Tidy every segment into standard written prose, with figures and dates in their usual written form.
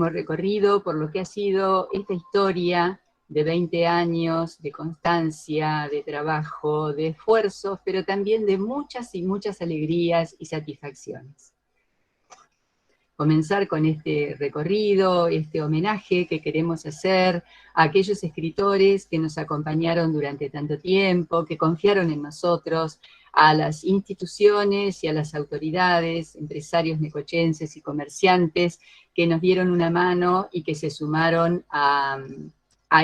larguísimo recorrido por lo que ha sido esta historia de 20 años de constancia, de trabajo, de esfuerzos, pero también de muchas y muchas alegrías y satisfacciones. Comenzar con este recorrido, este homenaje que queremos hacer a aquellos escritores que nos acompañaron durante tanto tiempo, que confiaron en nosotros, a las instituciones y a las autoridades, empresarios necochenses y comerciantes que nos dieron una mano y que se sumaron a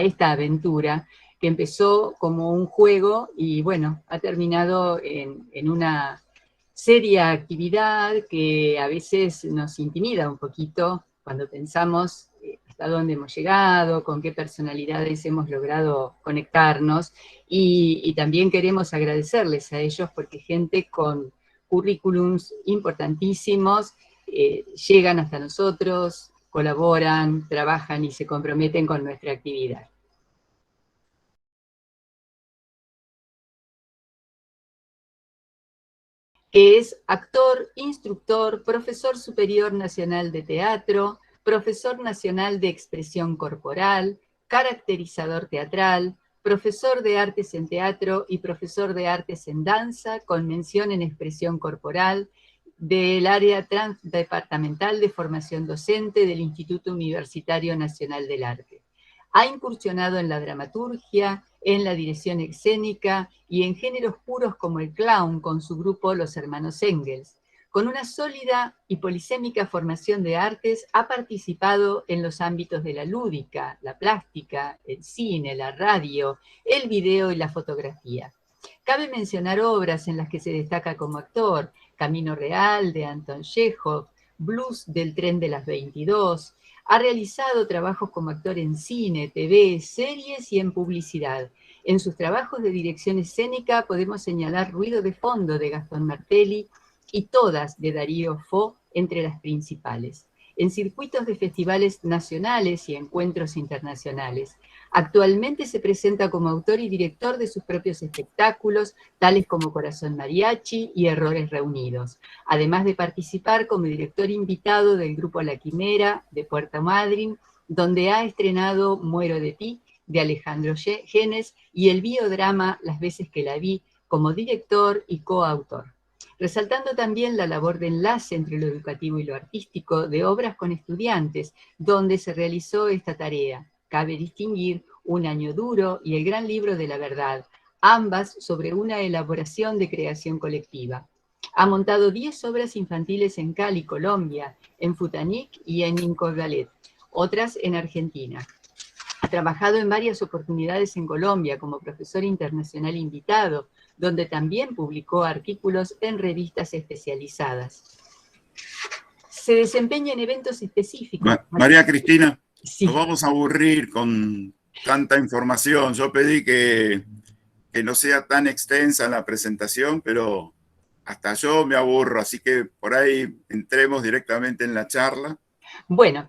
esta aventura que empezó como un juego y bueno, ha terminado en una seria actividad que a veces nos intimida un poquito cuando pensamos hasta dónde hemos llegado, con qué personalidades hemos logrado conectarnos, y también queremos agradecerles a ellos porque gente con currículums importantísimos llegan hasta nosotros, colaboran, trabajan y se comprometen con nuestra actividad. Que es actor, instructor, profesor superior nacional de teatro, profesor nacional de expresión corporal, caracterizador teatral, profesor de artes en teatro y profesor de artes en danza, con mención en expresión corporal, del área transdepartamental de formación docente del Instituto Universitario Nacional del Arte. Ha incursionado en la dramaturgia, en la dirección escénica y en géneros puros como el clown con su grupo Los Hermanos Engels. Con una sólida y polisémica formación de artes, ha participado en los ámbitos de la lúdica, la plástica, el cine, la radio, el video y la fotografía. Cabe mencionar obras en las que se destaca como actor: Camino Real, de Anton Chekhov, Blues del Tren de las 22, ha realizado trabajos como actor en cine, TV, series y en publicidad. En sus trabajos de dirección escénica podemos señalar Ruido de Fondo de Gastón Martelli y Todas de Darío Fo entre las principales. En circuitos de festivales nacionales y encuentros internacionales. Actualmente se presenta como autor y director de sus propios espectáculos, tales como Corazón Mariachi y Errores Reunidos, además de participar como director invitado del grupo La Quimera de Puerto Madryn, donde ha estrenado Muero de ti, de Alejandro Genes, y el biodrama Las veces que la vi, como director y coautor. Resaltando también la labor de enlace entre lo educativo y lo artístico de obras con estudiantes, donde se realizó esta tarea. Cabe distinguir Un año duro y El gran libro de la verdad, ambas sobre una elaboración de creación colectiva. Ha montado 10 obras infantiles en Cali, Colombia, en Futanic y en Incorgalet, otras en Argentina. Ha trabajado en varias oportunidades en Colombia como profesor internacional invitado, donde también publicó artículos en revistas especializadas. Se desempeña en eventos específicos. María Cristina, sí. Nos vamos a aburrir con tanta información. Yo pedí que no sea tan extensa la presentación, pero hasta yo me aburro, así que por ahí entremos directamente en la charla. Bueno,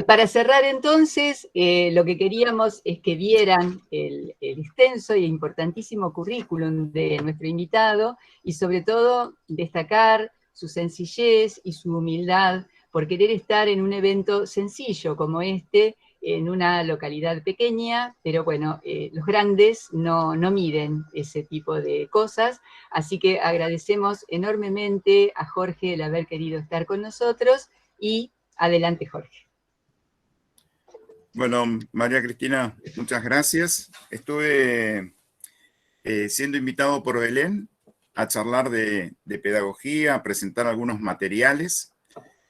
para cerrar entonces, lo que queríamos es que vieran el extenso e importantísimo currículum de nuestro invitado y sobre todo destacar su sencillez y su humildad por querer estar en un evento sencillo como este, en una localidad pequeña, pero bueno, los grandes no miden ese tipo de cosas, así que agradecemos enormemente a Jorge el haber querido estar con nosotros y adelante, Jorge. Bueno, María Cristina, muchas gracias. Estuve siendo invitado por Belén a charlar de pedagogía, a presentar algunos materiales.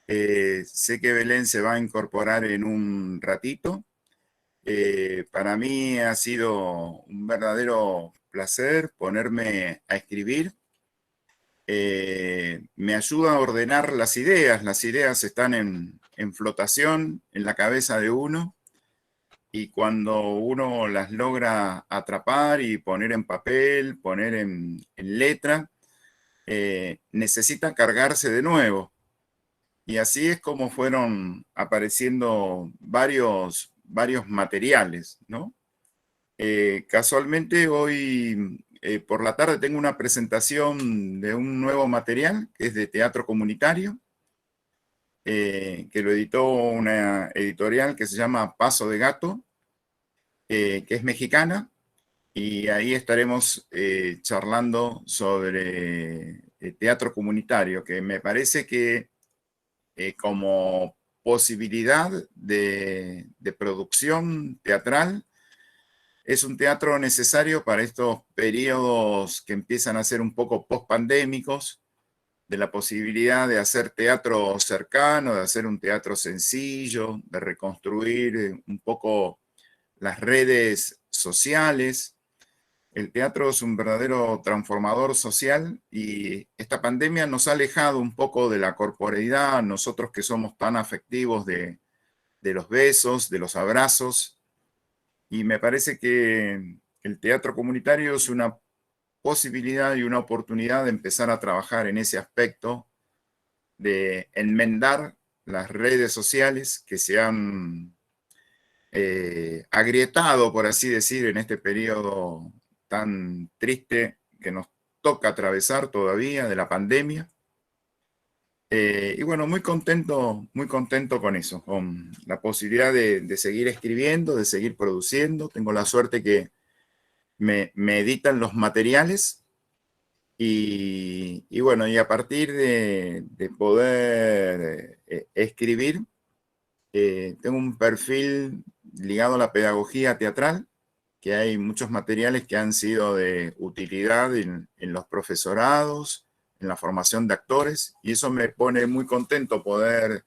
Sé que Belén se va a incorporar en un ratito. Para mí ha sido un verdadero placer ponerme a escribir. Me ayuda a ordenar las ideas están en flotación en la cabeza de uno, y cuando uno las logra atrapar y poner en papel, poner en letra, necesita cargarse de nuevo. Y así es como fueron apareciendo varios materiales, ¿no? Casualmente hoy por la tarde tengo una presentación de un nuevo material que es de teatro comunitario. que lo editó una editorial que se llama Paso de Gato, que es mexicana, y ahí estaremos charlando sobre teatro comunitario, que me parece que como posibilidad de producción teatral es un teatro necesario para estos periodos que empiezan a ser un poco post-pandémicos, de la posibilidad de hacer teatro cercano, de hacer un teatro sencillo, de reconstruir un poco las redes sociales. El teatro es un verdadero transformador social y esta pandemia nos ha alejado un poco de la corporeidad, nosotros que somos tan afectivos de los besos, de los abrazos, y me parece que el teatro comunitario es una posibilidad y una oportunidad de empezar a trabajar en ese aspecto, de enmendar las redes sociales que se han agrietado, por así decir, en este periodo tan triste que nos toca atravesar todavía de la pandemia. Y bueno, muy contento con eso, con la posibilidad de seguir escribiendo, de seguir produciendo. Tengo la suerte que me editan los materiales y bueno, y a partir de poder escribir, tengo un perfil ligado a la pedagogía teatral, que hay muchos materiales que han sido de utilidad en los profesorados, en la formación de actores, y eso me pone muy contento poder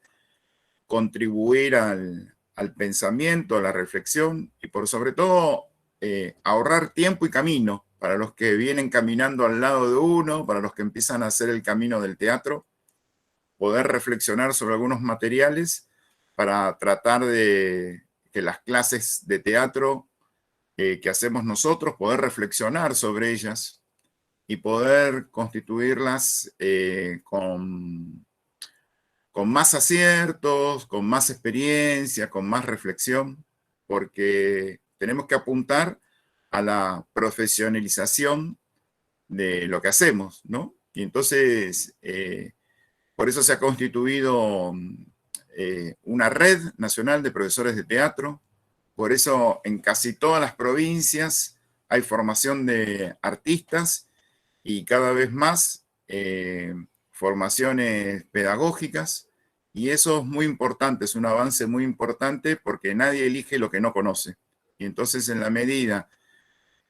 contribuir al pensamiento, a la reflexión, y por sobre todo ahorrar tiempo y camino para los que vienen caminando al lado de uno, para los que empiezan a hacer el camino del teatro, poder reflexionar sobre algunos materiales para tratar de que las clases de teatro que hacemos nosotros, poder reflexionar sobre ellas y poder constituirlas con más aciertos, con más experiencia, con más reflexión, porque tenemos que apuntar a la profesionalización de lo que hacemos, ¿no? Y entonces, por eso se ha constituido una red nacional de profesores de teatro. Por eso en casi todas las provincias hay formación de artistas y cada vez más formaciones pedagógicas. Y eso es muy importante, es un avance muy importante porque nadie elige lo que no conoce. Y entonces en la medida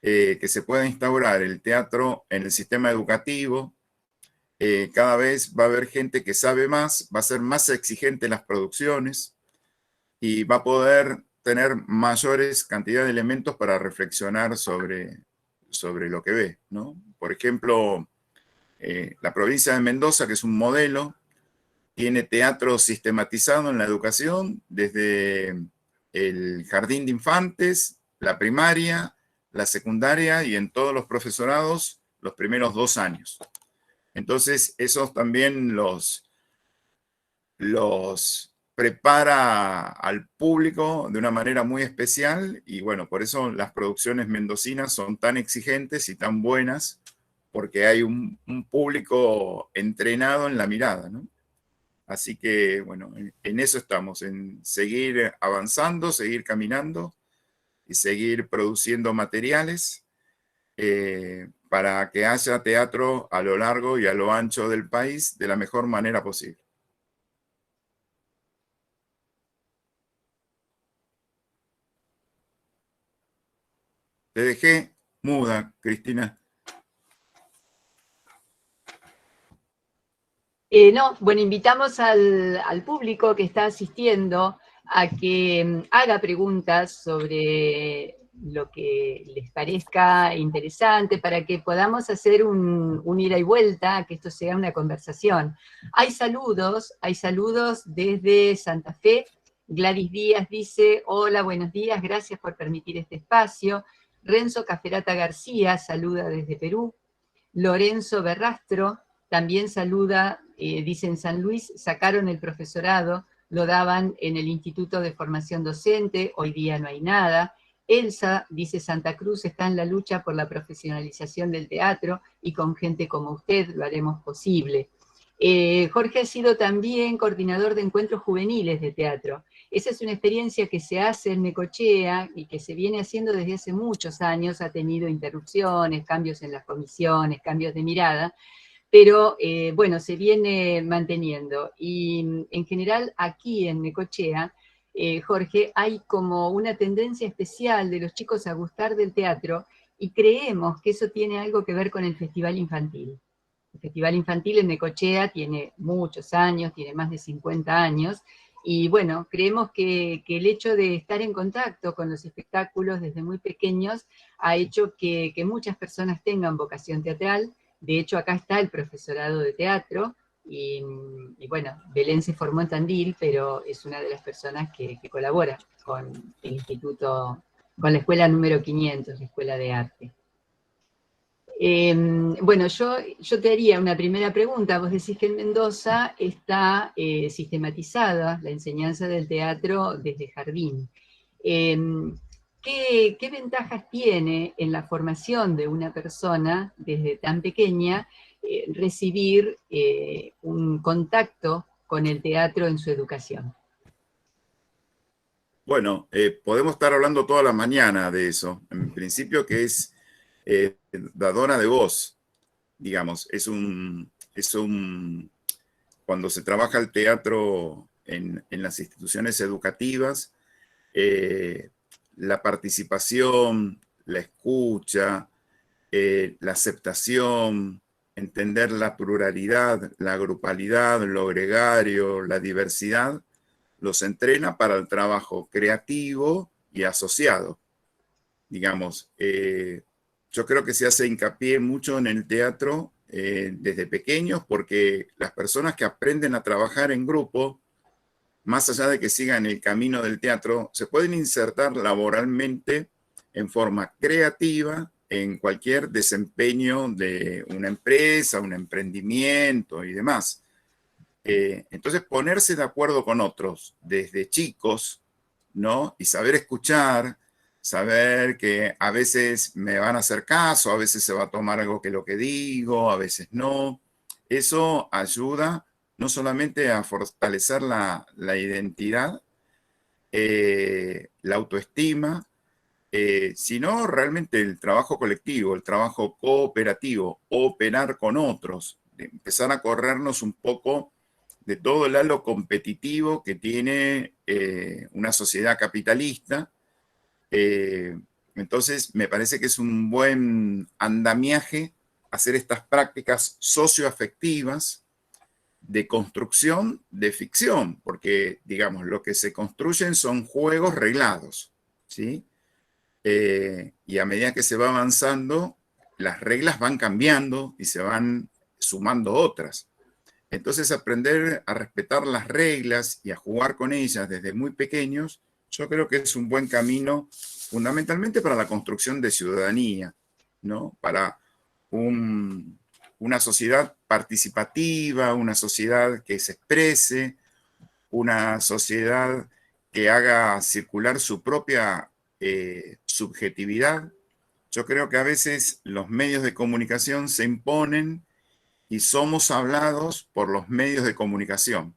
que se pueda instaurar el teatro en el sistema educativo, cada vez va a haber gente que sabe más, va a ser más exigente en las producciones y va a poder tener mayores cantidad de elementos para reflexionar sobre lo que ve, ¿no? Por ejemplo, la provincia de Mendoza, que es un modelo, tiene teatro sistematizado en la educación desde el jardín de infantes, la primaria, la secundaria y en todos los profesorados los primeros 2 años. Entonces, esos también los prepara al público de una manera muy especial y bueno, por eso las producciones mendocinas son tan exigentes y tan buenas, porque hay un público entrenado en la mirada, ¿no? Así que bueno, en eso estamos, en seguir avanzando, seguir caminando y seguir produciendo materiales para que haya teatro a lo largo y a lo ancho del país de la mejor manera posible. Te dejé muda, Cristina. No, bueno, invitamos al público que está asistiendo a que haga preguntas sobre lo que les parezca interesante para que podamos hacer un ida y vuelta, que esto sea una conversación. Hay saludos desde Santa Fe. Gladys Díaz dice, hola, buenos días, gracias por permitir este espacio. Renzo Caferata García saluda desde Perú. Lorenzo Berrastro también saluda, dice en San Luis, sacaron el profesorado, lo daban en el Instituto de Formación Docente, hoy día no hay nada. Elsa, dice Santa Cruz, está en la lucha por la profesionalización del teatro y con gente como usted lo haremos posible. Jorge ha sido también coordinador de encuentros juveniles de teatro. Esa es una experiencia que se hace en Necochea y que se viene haciendo desde hace muchos años, ha tenido interrupciones, cambios en las comisiones, cambios de mirada, pero bueno, se viene manteniendo. Y en general aquí en Necochea, Jorge, hay como una tendencia especial de los chicos a gustar del teatro y creemos que eso tiene algo que ver con el Festival Infantil. El Festival Infantil en Necochea tiene muchos años, tiene más de 50 años, y bueno, creemos que el hecho de estar en contacto con los espectáculos desde muy pequeños ha hecho que muchas personas tengan vocación teatral. De hecho, acá está el profesorado de teatro, y bueno, Belén se formó en Tandil, pero es una de las personas que colabora con el instituto, con la escuela número 500, la Escuela de Arte. Bueno, yo te haría una primera pregunta. Vos decís que en Mendoza está sistematizada la enseñanza del teatro desde jardín. ¿Qué ventajas tiene en la formación de una persona desde tan pequeña recibir un contacto con el teatro en su educación? Bueno, podemos estar hablando toda la mañana de eso. En principio que es dadora de voz, digamos, cuando se trabaja el teatro en las instituciones educativas, eh, la participación, la escucha, la aceptación, entender la pluralidad, la grupalidad, lo gregario, la diversidad, los entrena para el trabajo creativo y asociado. Digamos, yo creo que se hace hincapié mucho en el teatro desde pequeños porque las personas que aprenden a trabajar en grupo, más allá de que sigan el camino del teatro, se pueden insertar laboralmente en forma creativa en cualquier desempeño de una empresa, un emprendimiento y demás. Entonces, ponerse de acuerdo con otros desde chicos, ¿no? Y saber escuchar, saber que a veces me van a hacer caso, a veces se va a tomar algo que lo que digo, a veces no. Eso ayuda no solamente a fortalecer la identidad, la autoestima, sino realmente el trabajo colectivo, el trabajo cooperativo, operar con otros, de empezar a corrernos un poco de todo el halo competitivo que tiene una sociedad capitalista. Entonces, me parece que es un buen andamiaje hacer estas prácticas socioafectivas de construcción de ficción, porque, digamos, lo que se construyen son juegos reglados, ¿sí? Y a medida que se va avanzando, las reglas van cambiando y se van sumando otras. Entonces, aprender a respetar las reglas y a jugar con ellas desde muy pequeños, yo creo que es un buen camino fundamentalmente para la construcción de ciudadanía, ¿no? Para una sociedad participativa, una sociedad que se exprese, una sociedad que haga circular su propia subjetividad. Yo creo que a veces los medios de comunicación se imponen y somos hablados por los medios de comunicación.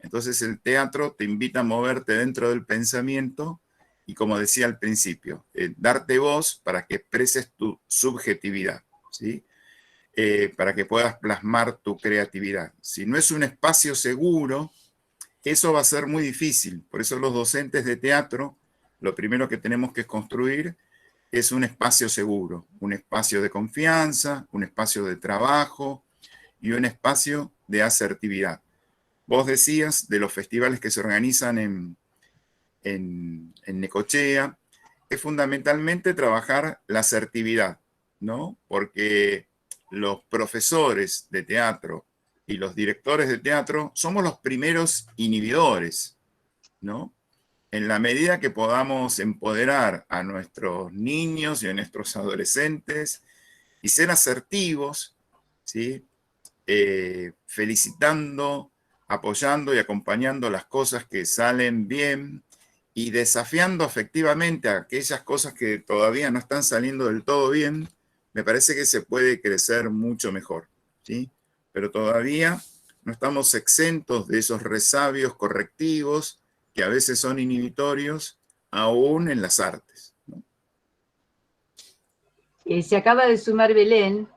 Entonces el teatro te invita a moverte dentro del pensamiento y, como decía al principio, darte voz para que expreses tu subjetividad, ¿sí? Para que puedas plasmar tu creatividad. Si no es un espacio seguro, eso va a ser muy difícil. Por eso los docentes de teatro, lo primero que tenemos que construir es un espacio seguro, un espacio de confianza, un espacio de trabajo y un espacio de asertividad. Vos decías de los festivales que se organizan en Necochea, es fundamentalmente trabajar la asertividad, ¿no? Porque los profesores de teatro y los directores de teatro somos los primeros inhibidores, ¿no? En la medida que podamos empoderar a nuestros niños y a nuestros adolescentes y ser asertivos, ¿sí? Felicitando, apoyando y acompañando las cosas que salen bien y desafiando afectivamente a aquellas cosas que todavía no están saliendo del todo bien, me parece que se puede crecer mucho mejor, ¿sí? Pero todavía no estamos exentos de esos resabios correctivos que a veces son inhibitorios, aún en las artes, ¿no? Se acaba de sumar Belén.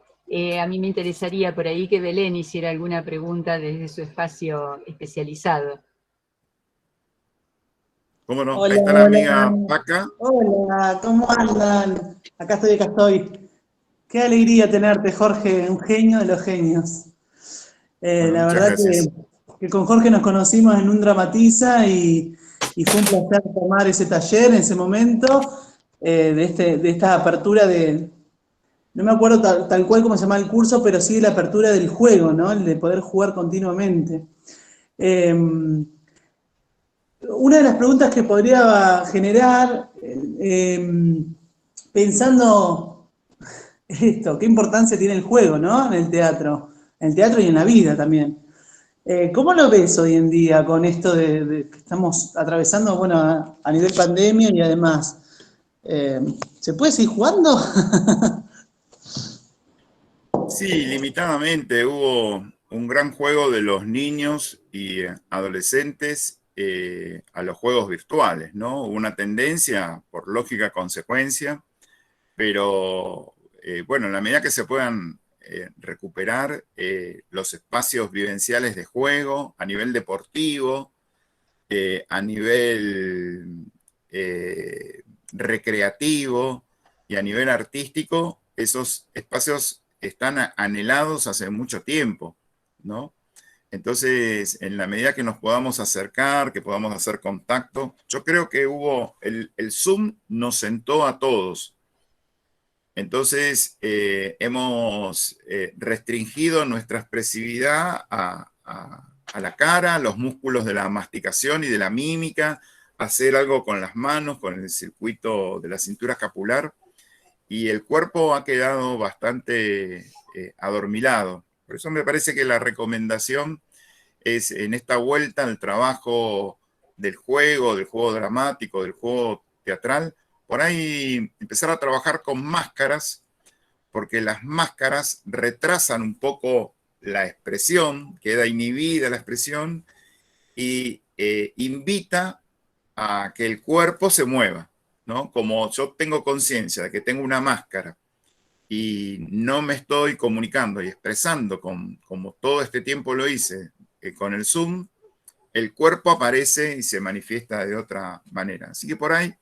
A mí me interesaría por ahí que Belén hiciera alguna pregunta desde su espacio especializado. ¿Cómo no? Ahí Hola, está la amiga hola. Paca. Hola, ¿cómo andan? Acá estoy, acá estoy. Qué alegría tenerte, Jorge, un genio de los genios. Bueno, La muchas verdad gracias. que con Jorge nos conocimos en un Dramatiza y fue un placer tomar ese taller en ese momento, de esta apertura de, no me acuerdo tal cual cómo se llama el curso, pero sí de la apertura del juego, ¿no? El de poder jugar continuamente. Eh, Una de las preguntas que podría generar, pensando esto, qué importancia tiene el juego, ¿no? En el teatro y en la vida también. ¿Cómo lo ves hoy en día con esto de que estamos atravesando, bueno, a nivel pandemia y además, ¿se puede seguir jugando? Sí, limitadamente hubo un gran juego de los niños y adolescentes a los juegos virtuales, ¿no? Hubo una tendencia, por lógica consecuencia, pero bueno, en la medida que se puedan recuperar los espacios vivenciales de juego a nivel deportivo, a nivel recreativo y a nivel artístico, esos espacios están anhelados hace mucho tiempo, ¿no? Entonces, en la medida que nos podamos acercar, que podamos hacer contacto, yo creo que el Zoom nos sentó a todos. Entonces, hemos restringido nuestra expresividad a la cara, los músculos de la masticación y de la mímica, hacer algo con las manos, con el circuito de la cintura escapular, y el cuerpo ha quedado bastante adormilado. Por eso me parece que la recomendación es en esta vuelta al trabajo del juego dramático, del juego teatral, por ahí empezar a trabajar con máscaras, porque las máscaras retrasan un poco la expresión, queda inhibida la expresión y invita a que el cuerpo se mueva, ¿no? Como yo tengo conciencia de que tengo una máscara y no me estoy comunicando y expresando como todo este tiempo lo hice con el Zoom, el cuerpo aparece y se manifiesta de otra manera. Así que por ahí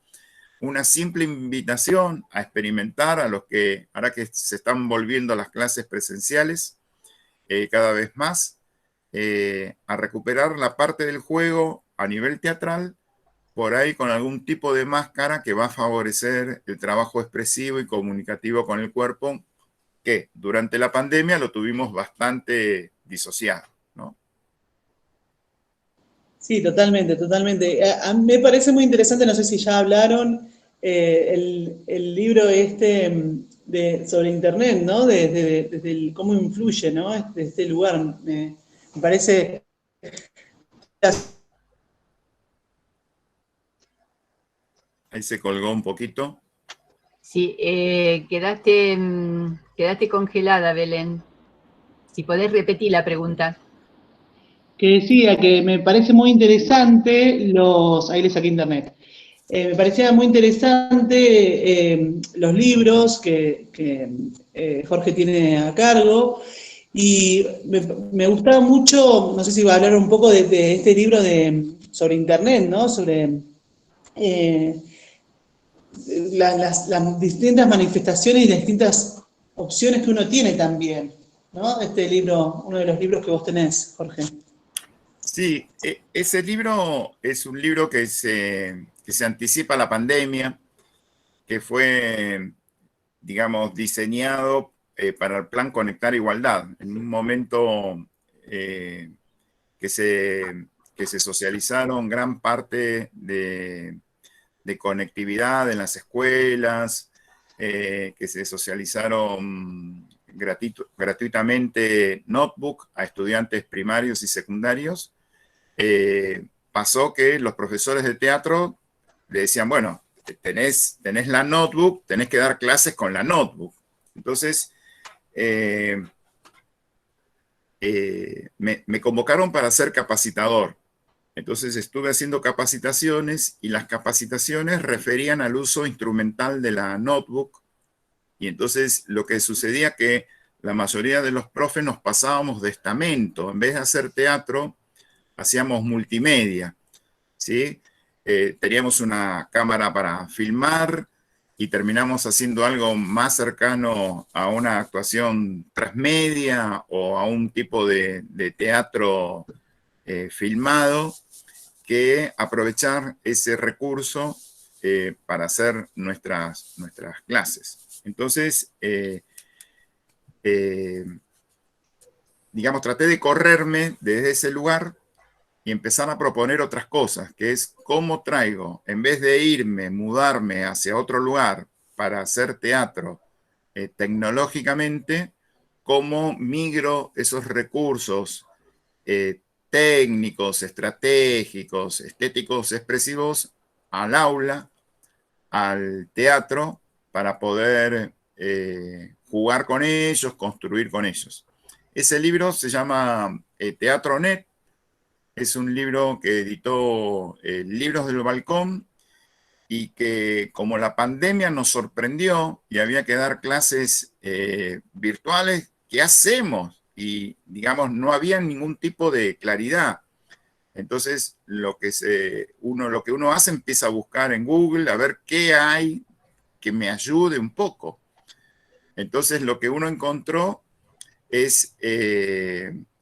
una simple invitación a experimentar a los que, ahora que se están volviendo las clases presenciales cada vez más, a recuperar la parte del juego a nivel teatral, por ahí con algún tipo de máscara que va a favorecer el trabajo expresivo y comunicativo con el cuerpo, que durante la pandemia lo tuvimos bastante disociado, ¿no? Sí, totalmente, totalmente. A mí me parece muy interesante, no sé si ya hablaron, el libro este sobre Internet, ¿no? Desde cómo influye, ¿no? Desde este lugar. Me parece... Ahí se colgó un poquito. Sí, quedaste congelada, Belén. Si podés repetir la pregunta. Que decía que me parece muy interesante ahí le saqué internet. Me parecía muy interesante los libros que Jorge tiene a cargo y me gustaba mucho, no sé si va a hablar un poco de este libro sobre internet, ¿no? Sobre eh, las distintas manifestaciones y las distintas opciones que uno tiene también, ¿no? Este libro, uno de los libros que vos tenés, Jorge. Sí, ese libro es un libro que se anticipa a la pandemia, que fue, digamos, diseñado para el plan Conectar Igualdad, en un momento que que se socializaron gran parte de conectividad en las escuelas, que se socializaron gratuitamente notebook a estudiantes primarios y secundarios. Pasó que los profesores de teatro le decían, bueno, tenés la notebook, tenés que dar clases con la notebook. Entonces, me convocaron para ser capacitador. Entonces estuve haciendo capacitaciones y las capacitaciones referían al uso instrumental de la notebook. Y entonces lo que sucedía que la mayoría de los profes nos pasábamos de estamento. En vez de hacer teatro, hacíamos multimedia, ¿sí? Teníamos una cámara para filmar y terminamos haciendo algo más cercano a una actuación transmedia o a un tipo de teatro filmado, que aprovechar ese recurso para hacer nuestras clases. Entonces, digamos, traté de correrme desde ese lugar y empezar a proponer otras cosas, que es cómo traigo, en vez de irme, mudarme hacia otro lugar para hacer teatro tecnológicamente, cómo migro esos recursos técnicos, estratégicos, estéticos, expresivos al aula, al teatro, para poder jugar con ellos, construir con ellos. Ese libro se llama Teatro Net. Es un libro que editó Libros del Balcón y que, como la pandemia nos sorprendió y había que dar clases virtuales, ¿qué hacemos? Y, digamos, no había ningún tipo de claridad. Entonces, lo que uno hace, empieza a buscar en Google a ver qué hay que me ayude un poco. Entonces, lo que uno encontró es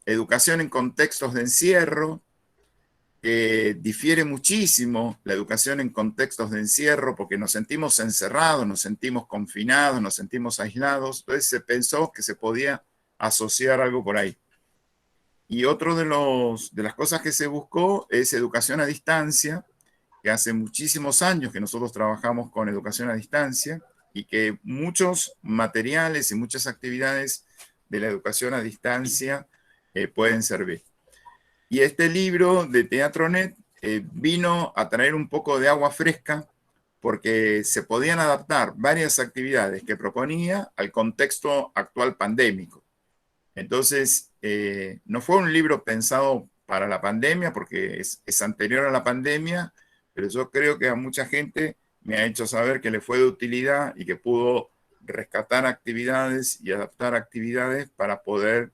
educación en contextos de encierro, que difiere muchísimo la educación en contextos de encierro, porque nos sentimos encerrados, nos sentimos confinados, nos sentimos aislados. Entonces se pensó que se podía asociar algo por ahí. Y otro de las cosas que se buscó es educación a distancia, que hace muchísimos años que nosotros trabajamos con educación a distancia y que muchos materiales y muchas actividades de la educación a distancia pueden servir. Y este libro de Teatro Net vino a traer un poco de agua fresca, porque se podían adaptar varias actividades que proponía al contexto actual pandémico. Entonces, no fue un libro pensado para la pandemia, porque es anterior a la pandemia, pero yo creo que a mucha gente me ha hecho saber que le fue de utilidad y que pudo rescatar actividades y adaptar actividades para poder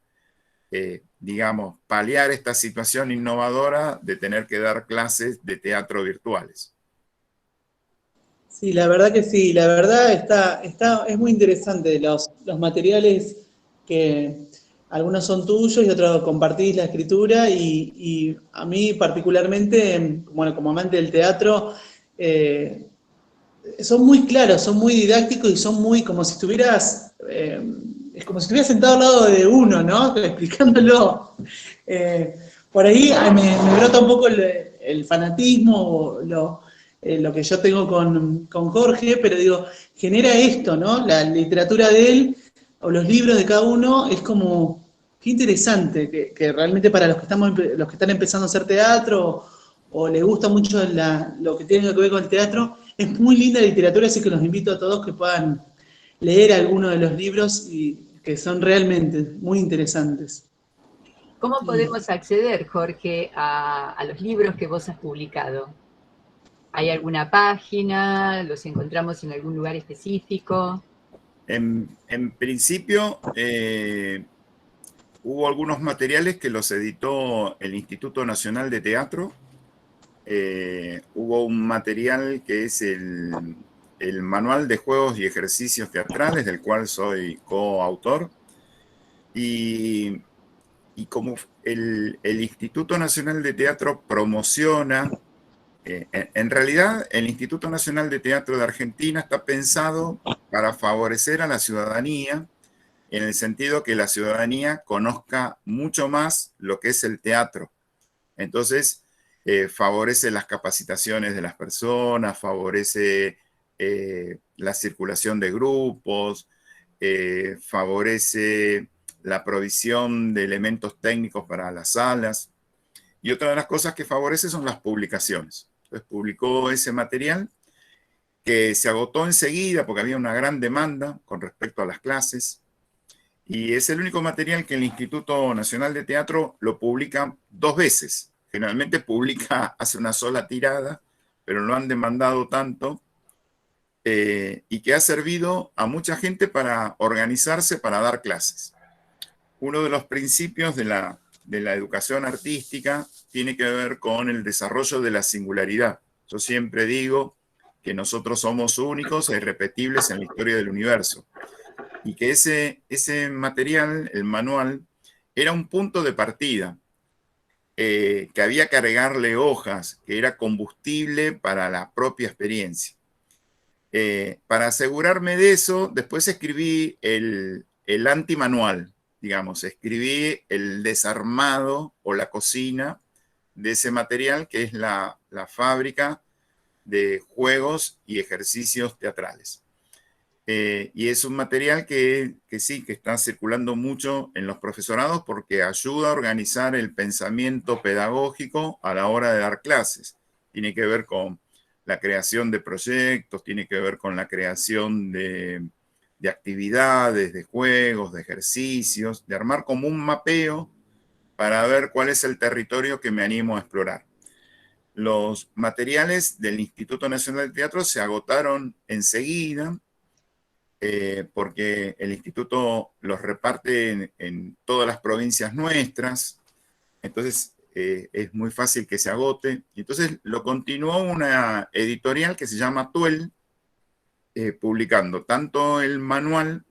digamos, paliar esta situación innovadora de tener que dar clases de teatro virtuales. Sí, la verdad que sí, la verdad es muy interesante los materiales que algunos son tuyos y otros compartís la escritura y a mí particularmente, bueno, como amante del teatro, son muy claros, son muy didácticos y son muy como si estuvieras, es como si estuvieras sentado al lado de uno, ¿no? Explicándolo. Por ahí me brota un poco el fanatismo, lo que yo tengo con Jorge, pero digo, genera esto, ¿no? La literatura de él o los libros de cada uno es como, qué interesante, que realmente para los que están empezando a hacer teatro o les gusta mucho lo que tiene que ver con el teatro, es muy linda la literatura, así que los invito a todos que puedan leer alguno de los libros y que son realmente muy interesantes. ¿Cómo podemos acceder, Jorge, a los libros que vos has publicado? ¿Hay alguna página? ¿Los encontramos en algún lugar específico? En principio, hubo algunos materiales que los editó el Instituto Nacional de Teatro. Hubo un material que es el Manual de Juegos y Ejercicios Teatrales, del cual soy coautor. Y como el Instituto Nacional de Teatro promociona, en realidad el Instituto Nacional de Teatro de Argentina está pensado para favorecer a la ciudadanía, en el sentido que la ciudadanía conozca mucho más lo que es el teatro. Entonces, favorece las capacitaciones de las personas, favorece la circulación de grupos, favorece la provisión de elementos técnicos para las salas. Y otra de las cosas que favorece son las publicaciones. Entonces publicó ese material que se agotó enseguida porque había una gran demanda con respecto a las clases. Y es el único material que el Instituto Nacional de Teatro lo publica 2 veces. Generalmente publica, hace una sola tirada, pero lo han demandado tanto, y que ha servido a mucha gente para organizarse para dar clases. Uno de los principios de la educación artística tiene que ver con el desarrollo de la singularidad. Yo siempre digo que nosotros somos únicos e irrepetibles en la historia del universo, y que ese material, el manual, era un punto de partida, que había que agregarle hojas, que era combustible para la propia experiencia. Para asegurarme de eso, después escribí el antimanual, digamos, escribí el desarmado o la cocina de ese material, que es la fábrica de juegos y ejercicios teatrales. Y es un material que sí, que está circulando mucho en los profesorados porque ayuda a organizar el pensamiento pedagógico a la hora de dar clases. Tiene que ver con la creación de proyectos, tiene que ver con la creación de actividades, de juegos, de ejercicios, de armar como un mapeo para ver cuál es el territorio que me animo a explorar. Los materiales del Instituto Nacional de Teatro se agotaron enseguida, porque el instituto los reparte en todas las provincias nuestras, entonces es muy fácil que se agote. Y entonces lo continuó una editorial que se llama Tuel, publicando tanto el manual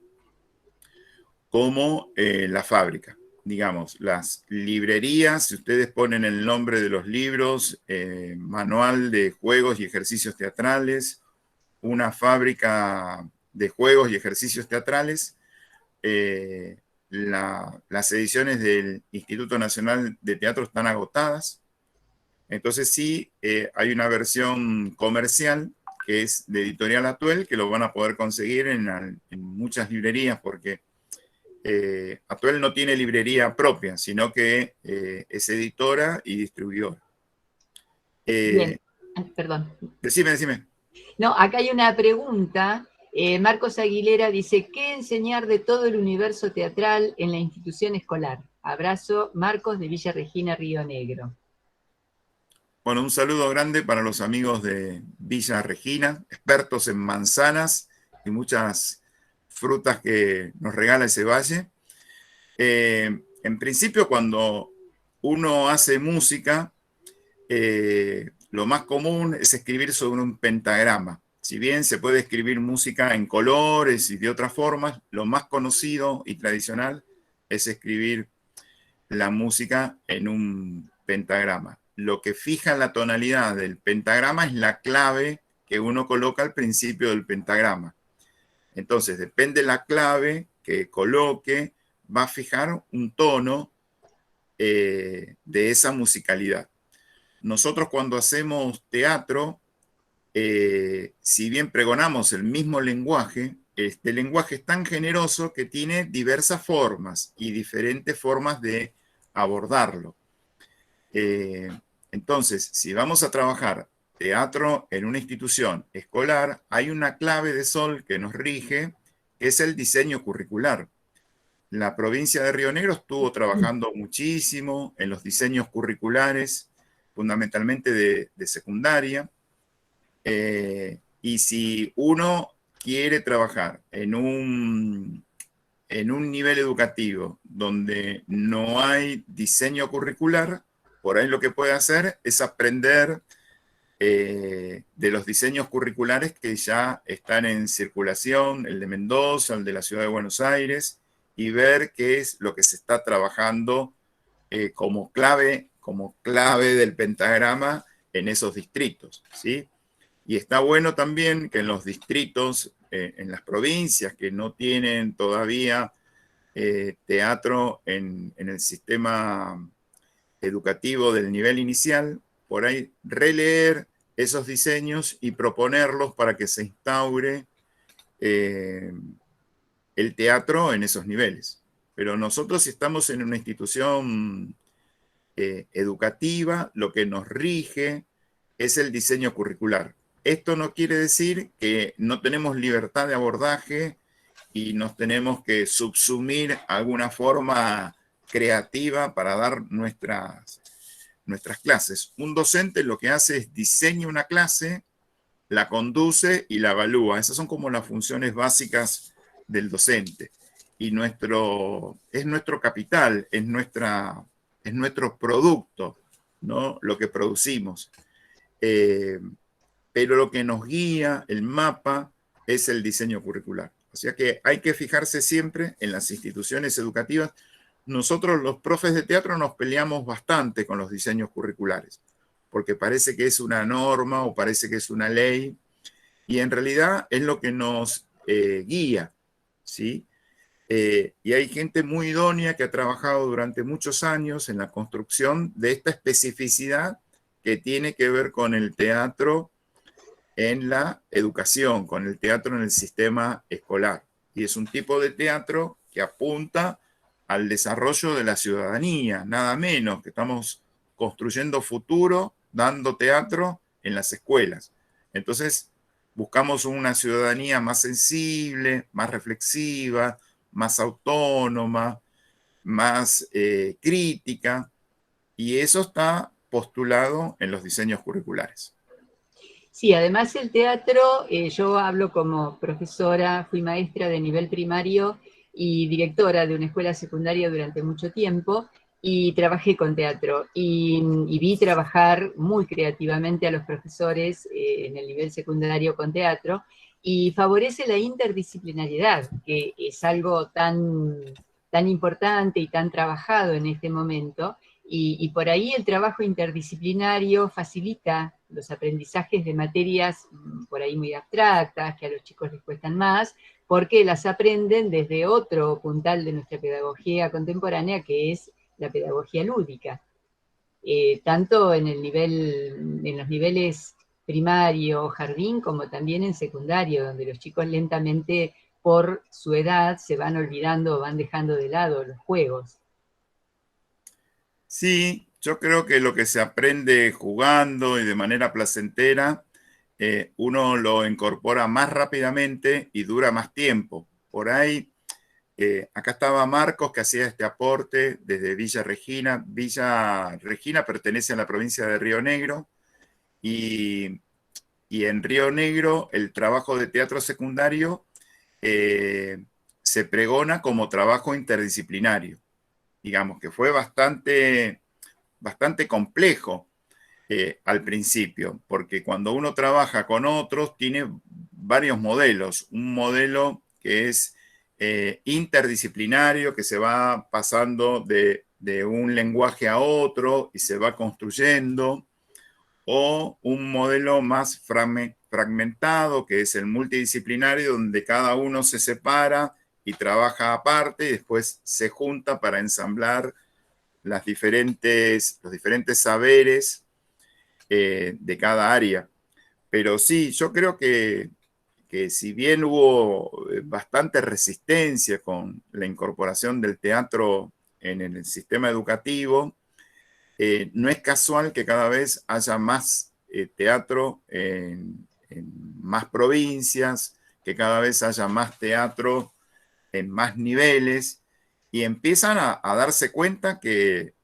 como la fábrica. Digamos, las librerías, si ustedes ponen el nombre de los libros, manual de juegos y ejercicios teatrales, una fábrica de juegos y ejercicios teatrales, las ediciones del Instituto Nacional de Teatro están agotadas. Entonces sí, hay una versión comercial que es de Editorial Atuel, que lo van a poder conseguir en muchas librerías, porque Atuel no tiene librería propia, sino que es editora y distribuidora. Bien, perdón. Decime. No, acá hay una pregunta. Marcos Aguilera dice, ¿qué enseñar de todo el universo teatral en la institución escolar? Abrazo, Marcos de Villa Regina, Río Negro. Bueno, un saludo grande para los amigos de Villa Regina, expertos en manzanas y muchas frutas que nos regala ese valle. En principio, cuando uno hace música, lo más común es escribir sobre un pentagrama. Si bien se puede escribir música en colores y de otras formas, lo más conocido y tradicional es escribir la música en un pentagrama. Lo que fija la tonalidad del pentagrama es la clave que uno coloca al principio del pentagrama. Entonces, depende de la clave que coloque, va a fijar un tono de esa musicalidad. Nosotros cuando hacemos teatro, si bien pregonamos el mismo lenguaje, este lenguaje es tan generoso que tiene diversas formas y diferentes formas de abordarlo. Entonces, si vamos a trabajar teatro en una institución escolar, hay una clave de sol que nos rige, que es el diseño curricular. La provincia de Río Negro estuvo trabajando muchísimo en los diseños curriculares, fundamentalmente de secundaria. Y si uno quiere trabajar en un nivel educativo donde no hay diseño curricular, por ahí lo que puede hacer es aprender de los diseños curriculares que ya están en circulación, el de Mendoza, el de la Ciudad de Buenos Aires, y ver qué es lo que se está trabajando como clave del pentagrama en esos distritos, ¿sí? Y está bueno también que en los distritos, en las provincias que no tienen todavía teatro en el sistema educativo del nivel inicial, por ahí releer esos diseños y proponerlos para que se instaure el teatro en esos niveles. Pero nosotros, si estamos en una institución educativa, lo que nos rige es el diseño curricular. Esto no quiere decir que no tenemos libertad de abordaje y nos tenemos que subsumir a alguna forma creativa para dar nuestras clases. Un docente lo que hace es diseña una clase, la conduce y la evalúa. Esas son como las funciones básicas del docente. Y es nuestro capital, es nuestro producto, ¿no? Lo que producimos. Pero lo que nos guía, el mapa, es el diseño curricular. O sea que hay que fijarse siempre en las instituciones educativas. Nosotros los profes de teatro nos peleamos bastante con los diseños curriculares, porque parece que es una norma o parece que es una ley, y en realidad es lo que nos guía, ¿sí? Y hay gente muy idónea que ha trabajado durante muchos años en la construcción de esta especificidad que tiene que ver con el teatro en la educación, con el teatro en el sistema escolar. Y es un tipo de teatro que apunta al desarrollo de la ciudadanía, nada menos, que estamos construyendo futuro dando teatro en las escuelas. Entonces, buscamos una ciudadanía más sensible, más reflexiva, más autónoma, más crítica, y eso está postulado en los diseños curriculares. Sí, además el teatro, yo hablo como profesora, fui maestra de nivel primario y directora de una escuela secundaria durante mucho tiempo, y trabajé con teatro y vi trabajar muy creativamente a los profesores en el nivel secundario con teatro, y favorece la interdisciplinariedad, que es algo tan importante y tan trabajado en este momento. Y por ahí el trabajo interdisciplinario facilita los aprendizajes de materias por ahí muy abstractas, que a los chicos les cuestan más, porque las aprenden desde otro puntal de nuestra pedagogía contemporánea, que es la pedagogía lúdica. Tanto en los niveles primario, jardín, como también en secundario, donde los chicos lentamente, por su edad, se van olvidando o van dejando de lado los juegos. Sí, yo creo que lo que se aprende jugando y de manera placentera, uno lo incorpora más rápidamente y dura más tiempo. Por ahí, acá estaba Marcos, que hacía este aporte desde Villa Regina. Villa Regina pertenece a la provincia de Río Negro, y, y en Río Negro el trabajo de teatro secundario se pregona como trabajo interdisciplinario. Digamos que fue bastante complejo al principio, porque cuando uno trabaja con otros tiene varios modelos. Un modelo que es interdisciplinario, que se va pasando de un lenguaje a otro y se va construyendo, o un modelo más fragmentado, que es el multidisciplinario, donde cada uno se separa y trabaja aparte y después se junta para ensamblar los diferentes saberes de cada área. Pero sí, yo creo que si bien hubo bastante resistencia con la incorporación del teatro en el sistema educativo, no es casual que cada vez haya más teatro en más provincias, que cada vez haya más teatro en más niveles, y empiezan a darse cuenta que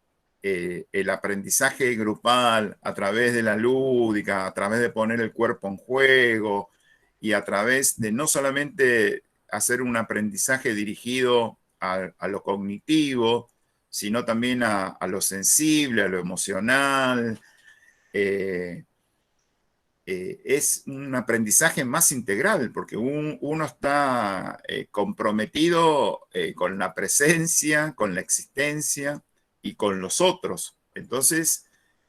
el aprendizaje grupal a través de la lúdica, a través de poner el cuerpo en juego y a través de no solamente hacer un aprendizaje dirigido a lo cognitivo, sino también a lo sensible, a lo emocional, es un aprendizaje más integral, porque uno está comprometido con la presencia, con la existencia y con los otros. Entonces,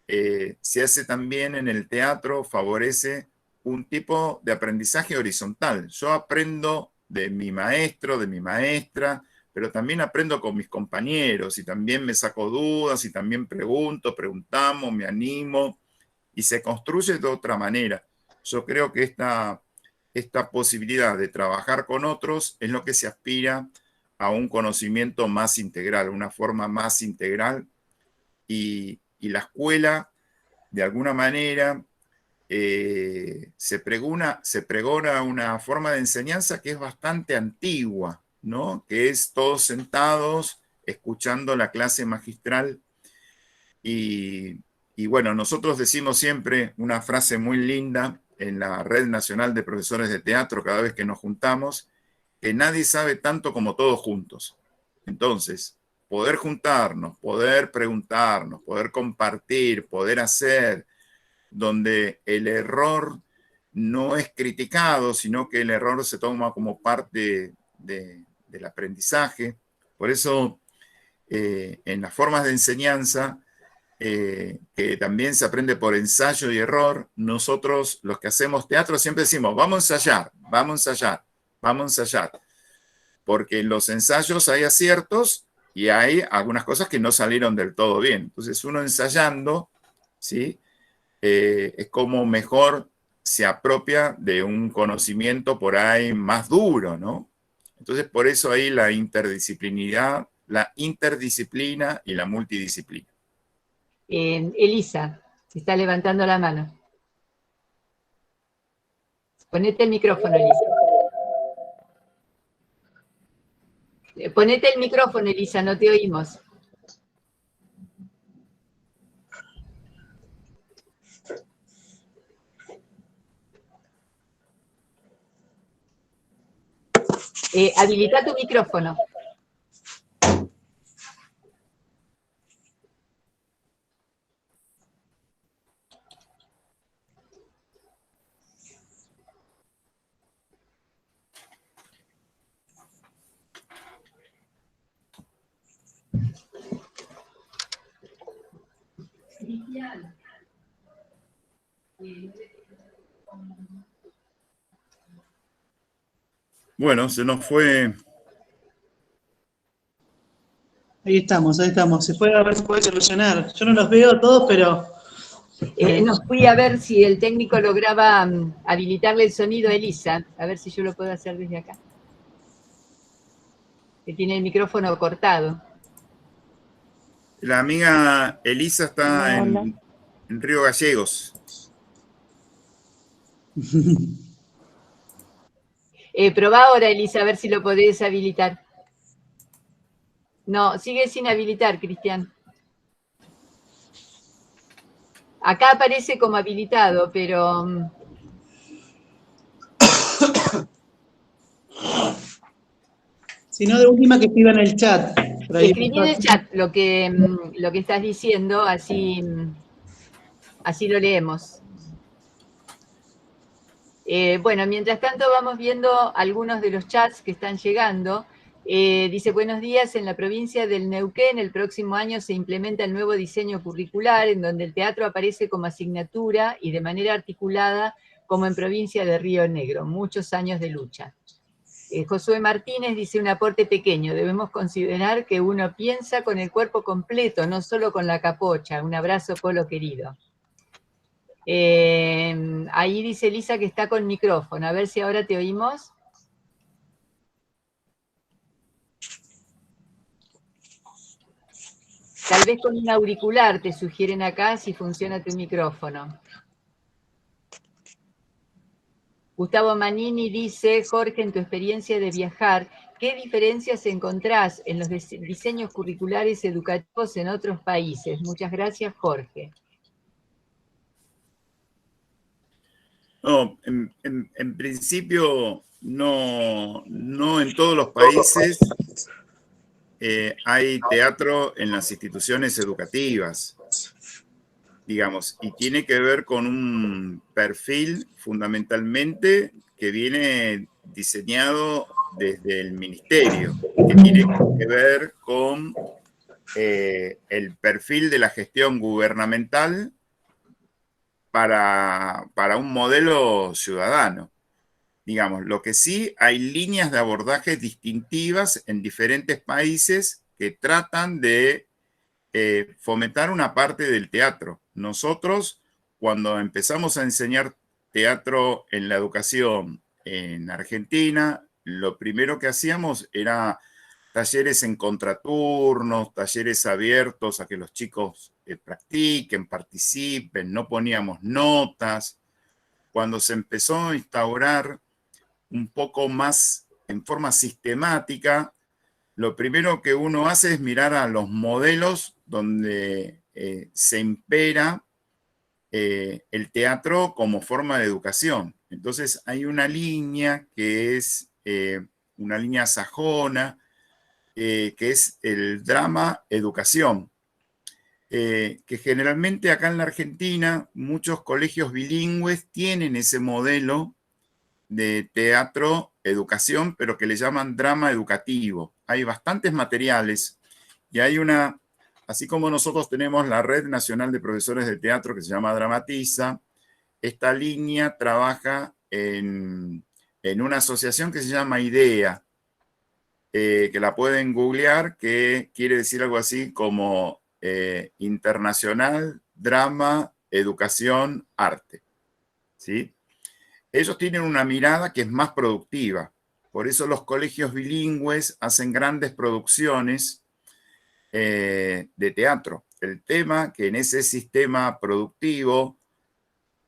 se hace también en el teatro, favorece un tipo de aprendizaje horizontal. Yo aprendo de mi maestro, de mi maestra, pero también aprendo con mis compañeros y también me saco dudas y también preguntamos, me animo, y se construye de otra manera. Yo creo que esta posibilidad de trabajar con otros es lo que se aspira a un conocimiento más integral, una forma más integral, y la escuela, de alguna manera, se pregona una forma de enseñanza que es bastante antigua, ¿no? Que es todos sentados escuchando la clase magistral. Y bueno, nosotros decimos siempre una frase muy linda en la Red Nacional de Profesores de Teatro cada vez que nos juntamos, que nadie sabe tanto como todos juntos. Entonces, poder juntarnos, poder preguntarnos, poder compartir, poder hacer, donde el error no es criticado, sino que el error se toma como parte del aprendizaje. Por eso, en las formas de enseñanza, que también se aprende por ensayo y error, nosotros los que hacemos teatro siempre decimos, vamos a ensayar, vamos a ensayar, vamos a ensayar. Porque en los ensayos hay aciertos y hay algunas cosas que no salieron del todo bien. Entonces uno ensayando, ¿sí? Es como mejor se apropia de un conocimiento por ahí más duro, ¿no? Entonces por eso ahí la interdisciplinaridad, la interdisciplina y la multidisciplina. Elisa, se está levantando la mano. Ponete el micrófono, Elisa. Ponete el micrófono, Elisa, no te oímos. Habilita tu micrófono. Bueno, se nos fue. Ahí estamos. Se puede a ver si puede solucionar. Yo no los veo a todos, pero... Nos fui a ver si el técnico lograba habilitarle el sonido a Elisa, a ver si yo lo puedo hacer desde acá. Que tiene el micrófono cortado. La amiga Elisa está en Río Gallegos. Probá ahora, Elisa, a ver si lo podés habilitar. No, sigue sin habilitar, Cristian. Acá aparece como habilitado, pero... Si no, de última que escriba en el chat. Escribí en el chat lo que estás diciendo, así lo leemos. Bueno, mientras tanto vamos viendo algunos de los chats que están llegando. Dice, buenos días, en la provincia del Neuquén el próximo año se implementa el nuevo diseño curricular en donde el teatro aparece como asignatura y de manera articulada como en provincia de Río Negro. Muchos años de lucha. Josué Martínez dice, un aporte pequeño, debemos considerar que uno piensa con el cuerpo completo, no solo con la capocha. Un abrazo, Polo querido. Ahí dice Elisa que está con micrófono, a ver si ahora te oímos. Tal vez con un auricular te sugieren acá si funciona tu micrófono. Gustavo Manini dice, Jorge, en tu experiencia de viajar, ¿qué diferencias encontrás en los diseños curriculares educativos en otros países? Muchas gracias, Jorge. No, en principio no en todos los países hay teatro en las instituciones educativas, digamos, y tiene que ver con un perfil fundamentalmente que viene diseñado desde el ministerio, que tiene que ver con el perfil de la gestión gubernamental para un modelo ciudadano. Digamos, lo que sí, hay líneas de abordaje distintivas en diferentes países que tratan de fomentar una parte del teatro. Nosotros, cuando empezamos a enseñar teatro en la educación en Argentina, lo primero que hacíamos era talleres en contraturnos, talleres abiertos a que los chicos practiquen, participen, no poníamos notas, cuando se empezó a instaurar un poco más en forma sistemática, lo primero que uno hace es mirar a los modelos donde se impera el teatro como forma de educación. Entonces hay una línea que es una línea sajona, que es el drama educación, que generalmente acá en la Argentina muchos colegios bilingües tienen ese modelo de teatro educación, pero que le llaman drama educativo. Hay bastantes materiales y hay una, así como nosotros tenemos la Red Nacional de Profesores de Teatro que se llama Dramatiza, esta línea trabaja en una asociación que se llama IDEA, que la pueden googlear, que quiere decir algo así como Internacional Drama Educación Arte, ¿sí? Ellos tienen una mirada que es más productiva. Por eso los colegios bilingües hacen grandes producciones de teatro. El tema que en ese sistema productivo,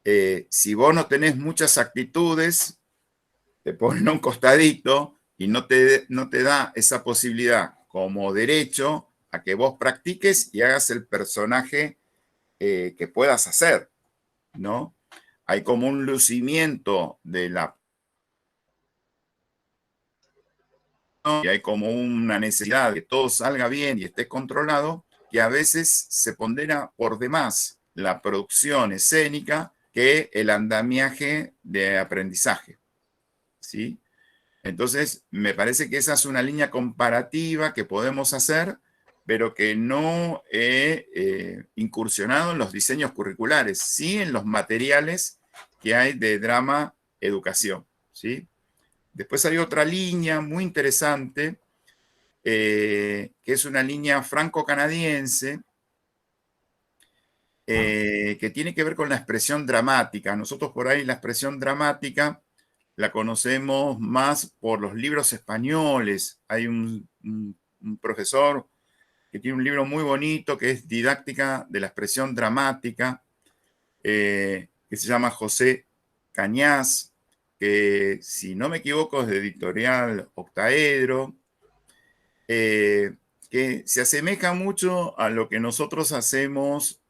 si vos no tenés muchas actitudes, te ponen a un costadito y no te da esa posibilidad como derecho a que vos practiques y hagas el personaje que puedas hacer, ¿no? Hay como un lucimiento de la... y hay como una necesidad de que todo salga bien y esté controlado, que a veces se pondera por demás la producción escénica que el andamiaje de aprendizaje, ¿sí? Entonces, me parece que esa es una línea comparativa que podemos hacer, pero que no he incursionado en los diseños curriculares, sí en los materiales que hay de drama educación, ¿sí? Después hay otra línea muy interesante, que es una línea franco-canadiense, que tiene que ver con la expresión dramática. Nosotros por ahí la expresión dramática la conocemos más por los libros españoles. Hay un profesor que tiene un libro muy bonito que es Didáctica de la Expresión Dramática, que se llama José Cañas, que si no me equivoco es de Editorial Octaedro, que se asemeja mucho a lo que nosotros hacemos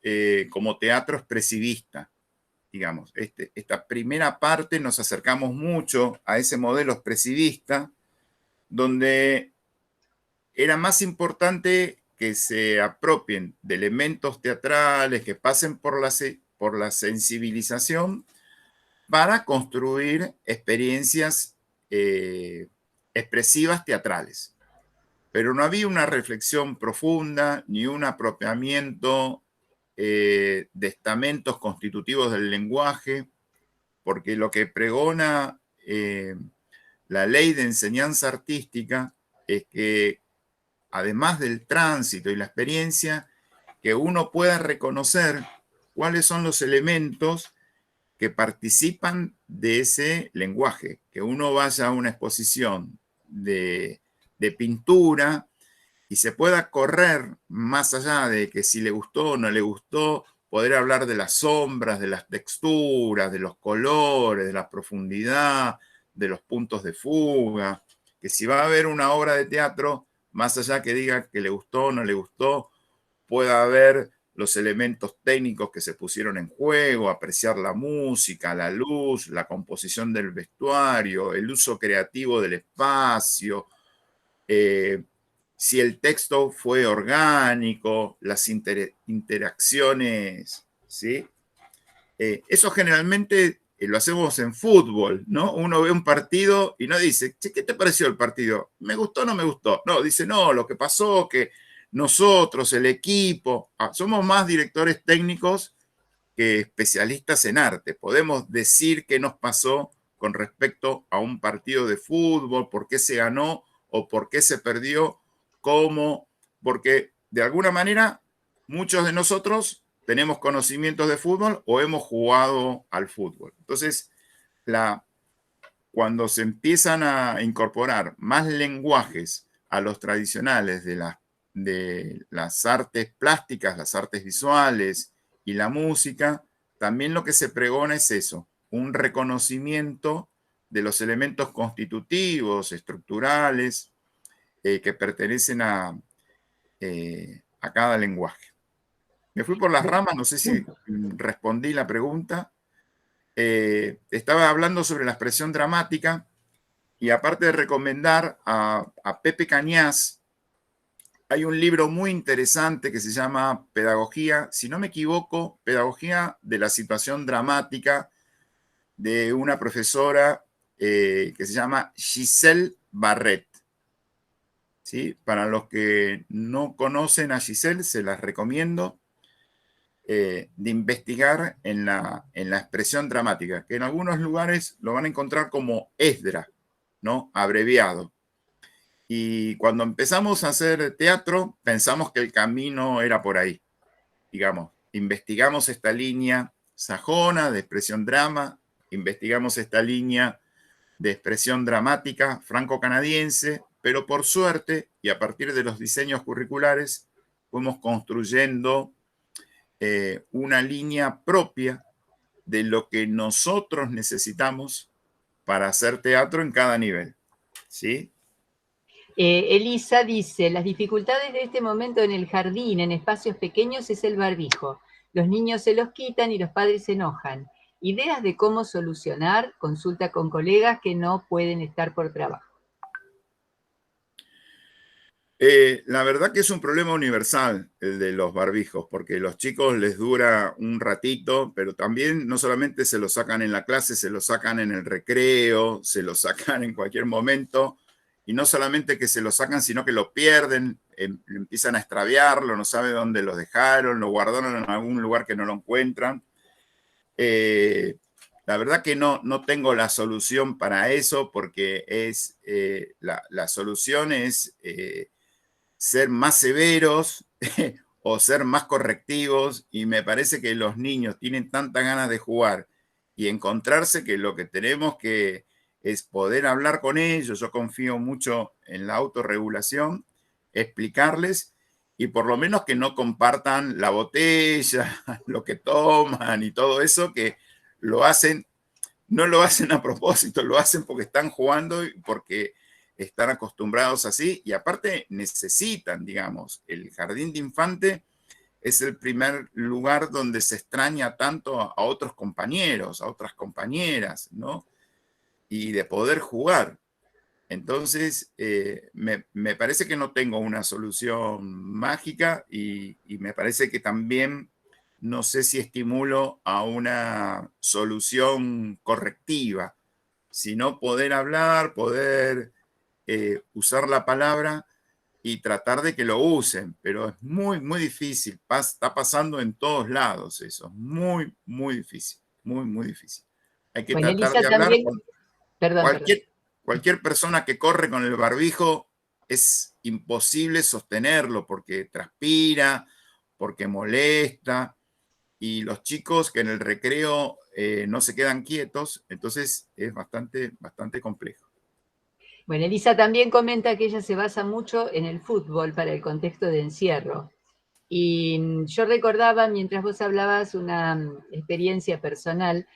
como teatro expresivista. Digamos, esta primera parte nos acercamos mucho a ese modelo expresivista, donde era más importante que se apropien de elementos teatrales, que pasen por la sensibilización, para construir experiencias expresivas teatrales. Pero no había una reflexión profunda, ni un apropiamiento de estamentos constitutivos del lenguaje, porque lo que pregona la ley de enseñanza artística es que, además del tránsito y la experiencia, que uno pueda reconocer cuáles son los elementos que participan de ese lenguaje, que uno vaya a una exposición de pintura y se pueda correr más allá de que si le gustó o no le gustó, poder hablar de las sombras, de las texturas, de los colores, de la profundidad, de los puntos de fuga, que si va a haber una obra de teatro, más allá que diga que le gustó o no le gustó, pueda haber los elementos técnicos que se pusieron en juego, apreciar la música, la luz, la composición del vestuario, el uso creativo del espacio, si el texto fue orgánico, las interacciones, ¿sí? Eso generalmente lo hacemos en fútbol, ¿no? Uno ve un partido y no dice, che, ¿qué te pareció el partido? ¿Me gustó o no me gustó? No, dice, no, lo que pasó, que nosotros, el equipo, somos más directores técnicos que especialistas en arte. Podemos decir qué nos pasó con respecto a un partido de fútbol, por qué se ganó o por qué se perdió, cómo, porque de alguna manera muchos de nosotros tenemos conocimientos de fútbol o hemos jugado al fútbol. Entonces, cuando se empiezan a incorporar más lenguajes a los tradicionales de las artes plásticas, las artes visuales y la música, también lo que se pregona es eso, un reconocimiento de los elementos constitutivos, estructurales, que pertenecen a cada lenguaje. Me fui por las ramas, no sé si respondí la pregunta. Estaba hablando sobre la expresión dramática y aparte de recomendar a Pepe Cañas, hay un libro muy interesante que se llama Pedagogía, si no me equivoco, Pedagogía de la situación dramática, de una profesora que se llama Giselle Barret. ¿Sí? Para los que no conocen a Giselle, se las recomiendo. De investigar en la expresión dramática, que en algunos lugares lo van a encontrar como ESDRA, ¿no? Abreviado. Y cuando empezamos a hacer teatro, pensamos que el camino era por ahí. Digamos, investigamos esta línea sajona de expresión drama, investigamos esta línea de expresión dramática franco-canadiense, pero por suerte, y a partir de los diseños curriculares, fuimos construyendo una línea propia de lo que nosotros necesitamos para hacer teatro en cada nivel. ¿Sí? Elisa dice, las dificultades de este momento en el jardín, en espacios pequeños, es el barbijo. Los niños se los quitan y los padres se enojan. Ideas de cómo solucionar, consulta con colegas que no pueden estar por trabajo. La verdad que es un problema universal el de los barbijos, porque a los chicos les dura un ratito, pero también no solamente se lo sacan en la clase, se lo sacan en el recreo, se lo sacan en cualquier momento, y no solamente que se lo sacan, sino que lo pierden, empiezan a extraviarlo, no saben dónde lo dejaron, lo guardaron en algún lugar que no lo encuentran. La verdad que no tengo la solución para eso, porque la solución es ser más severos o ser más correctivos, y me parece que los niños tienen tantas ganas de jugar y encontrarse que lo que tenemos que es poder hablar con ellos. Yo confío mucho en la autorregulación, explicarles y por lo menos que no compartan la botella, lo que toman y todo eso, que lo hacen, no lo hacen a propósito, lo hacen porque están jugando y porque están acostumbrados así, y aparte necesitan, digamos, el jardín de infante es el primer lugar donde se extraña tanto a otros compañeros, a otras compañeras, ¿no? Y de poder jugar. Entonces, me parece que no tengo una solución mágica y me parece que también no sé si estimulo a una solución correctiva, sino poder hablar, poder usar la palabra y tratar de que lo usen, pero es muy, muy difícil. Está pasando en todos lados eso. Muy, muy difícil. Muy, muy difícil. Hay que Bueno, tratar Elisa de hablar también, con perdón. cualquier persona que corre con el barbijo. Es imposible sostenerlo porque transpira, porque molesta, y los chicos que en el recreo no se quedan quietos, entonces es bastante, bastante complejo. Bueno, Elisa también comenta que ella se basa mucho en el fútbol para el contexto de encierro. Y yo recordaba, mientras vos hablabas, una experiencia personal.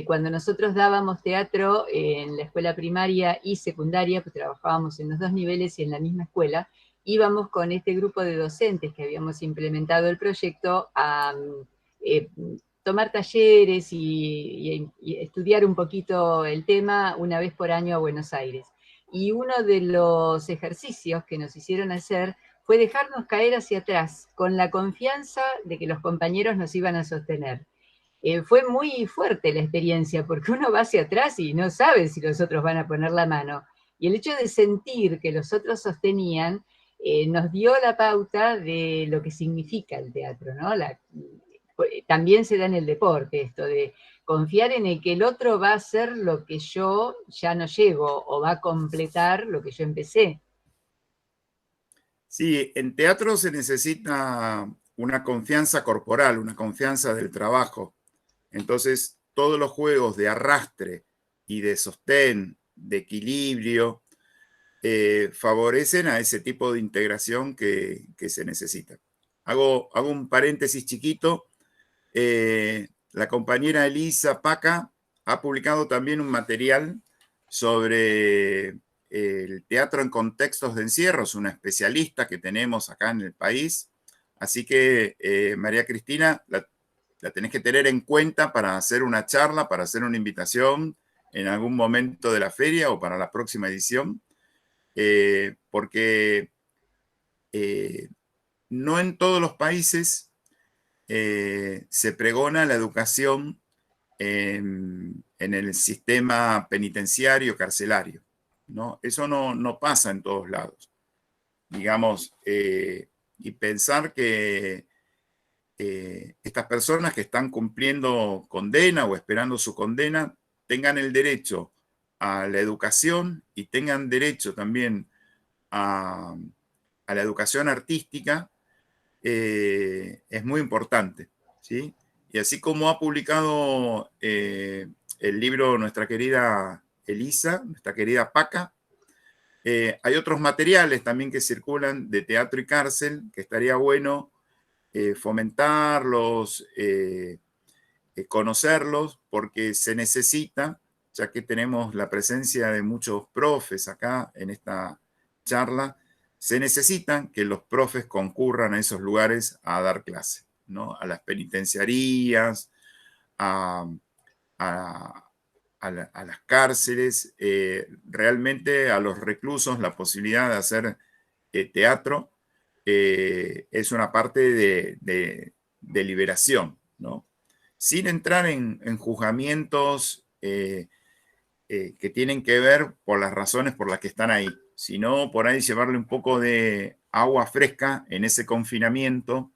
Cuando nosotros dábamos teatro en la escuela primaria y secundaria, pues trabajábamos en los dos niveles y en la misma escuela, íbamos con este grupo de docentes que habíamos implementado el proyecto a eh, tomar talleres y estudiar un poquito el tema una vez por año a Buenos Aires. Y uno de los ejercicios que nos hicieron hacer fue dejarnos caer hacia atrás, con la confianza de que los compañeros nos iban a sostener. Fue muy fuerte la experiencia, porque uno va hacia atrás y no sabe si los otros van a poner la mano. Y el hecho de sentir que los otros sostenían nos dio la pauta de lo que significa el teatro, ¿no? También se da en el deporte esto de confiar en el que el otro va a hacer lo que yo ya no llego o va a completar lo que yo empecé. Sí, en teatro se necesita una confianza corporal, una confianza del trabajo. Entonces, todos los juegos de arrastre y de sostén, de equilibrio, favorecen a ese tipo de integración que se necesita. Hago un paréntesis chiquito. La compañera Elisa Paca ha publicado también un material sobre el teatro en contextos de encierro. Es una especialista que tenemos acá en el país. Así que, María Cristina, la tenés que tener en cuenta para hacer una charla, para hacer una invitación en algún momento de la feria o para la próxima edición, porque no en todos los países se pregona la educación en el sistema penitenciario, carcelario, ¿no? Eso no pasa en todos lados. Digamos, y pensar que estas personas que están cumpliendo condena o esperando su condena tengan el derecho a la educación y tengan derecho también a la educación artística, es muy importante, ¿sí? Y así como ha publicado el libro nuestra querida Elisa, nuestra querida Paca, hay otros materiales también que circulan de teatro y cárcel, que estaría bueno fomentarlos, conocerlos, porque se necesita, ya que tenemos la presencia de muchos profes acá en esta charla, se necesitan que los profes concurran a esos lugares a dar clase, ¿no? A las penitenciarías, a las cárceles, realmente a los reclusos la posibilidad de hacer teatro es una parte de liberación, ¿no? Sin entrar en juzgamientos que tienen que ver por las razones por las que están ahí, sino por ahí llevarle un poco de agua fresca en ese confinamiento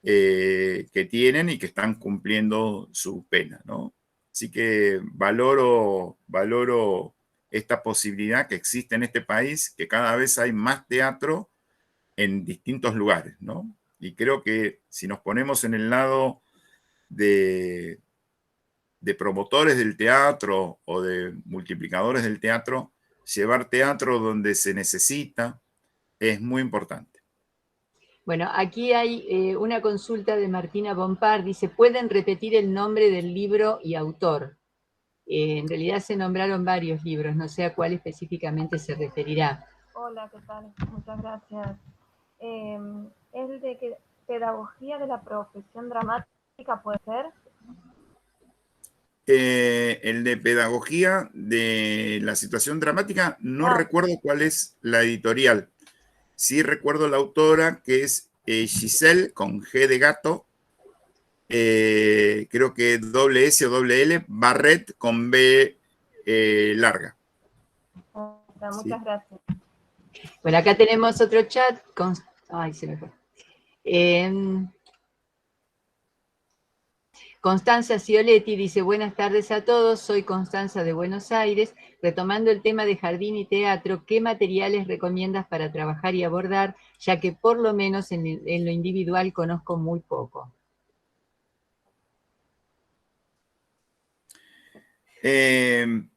que tienen y que están cumpliendo su pena, ¿no? Así que valoro esta posibilidad que existe en este país, que cada vez hay más teatro en distintos lugares, ¿no? Y creo que si nos ponemos en el lado de promotores del teatro o de multiplicadores del teatro, llevar teatro donde se necesita es muy importante. Bueno, aquí hay una consulta de Martina Bompard, dice, ¿pueden repetir el nombre del libro y autor? En realidad se nombraron varios libros, no sé a cuál específicamente se referirá. Hola, ¿qué tal? Muchas gracias. ¿El de pedagogía de la profesión dramática puede ser? El de pedagogía de la situación dramática, no recuerdo cuál es la editorial. Sí recuerdo la autora, que es Giselle, con G de gato, creo que doble S o doble L, Barret con B larga. Muchas ¿Sí? gracias. Bueno, acá tenemos otro chat. Ay, se me fue. Constanza Cioletti dice, buenas tardes a todos, soy Constanza de Buenos Aires. Retomando el tema de jardín y teatro, ¿qué materiales recomiendas para trabajar y abordar? Ya que por lo menos en lo individual conozco muy poco. Hay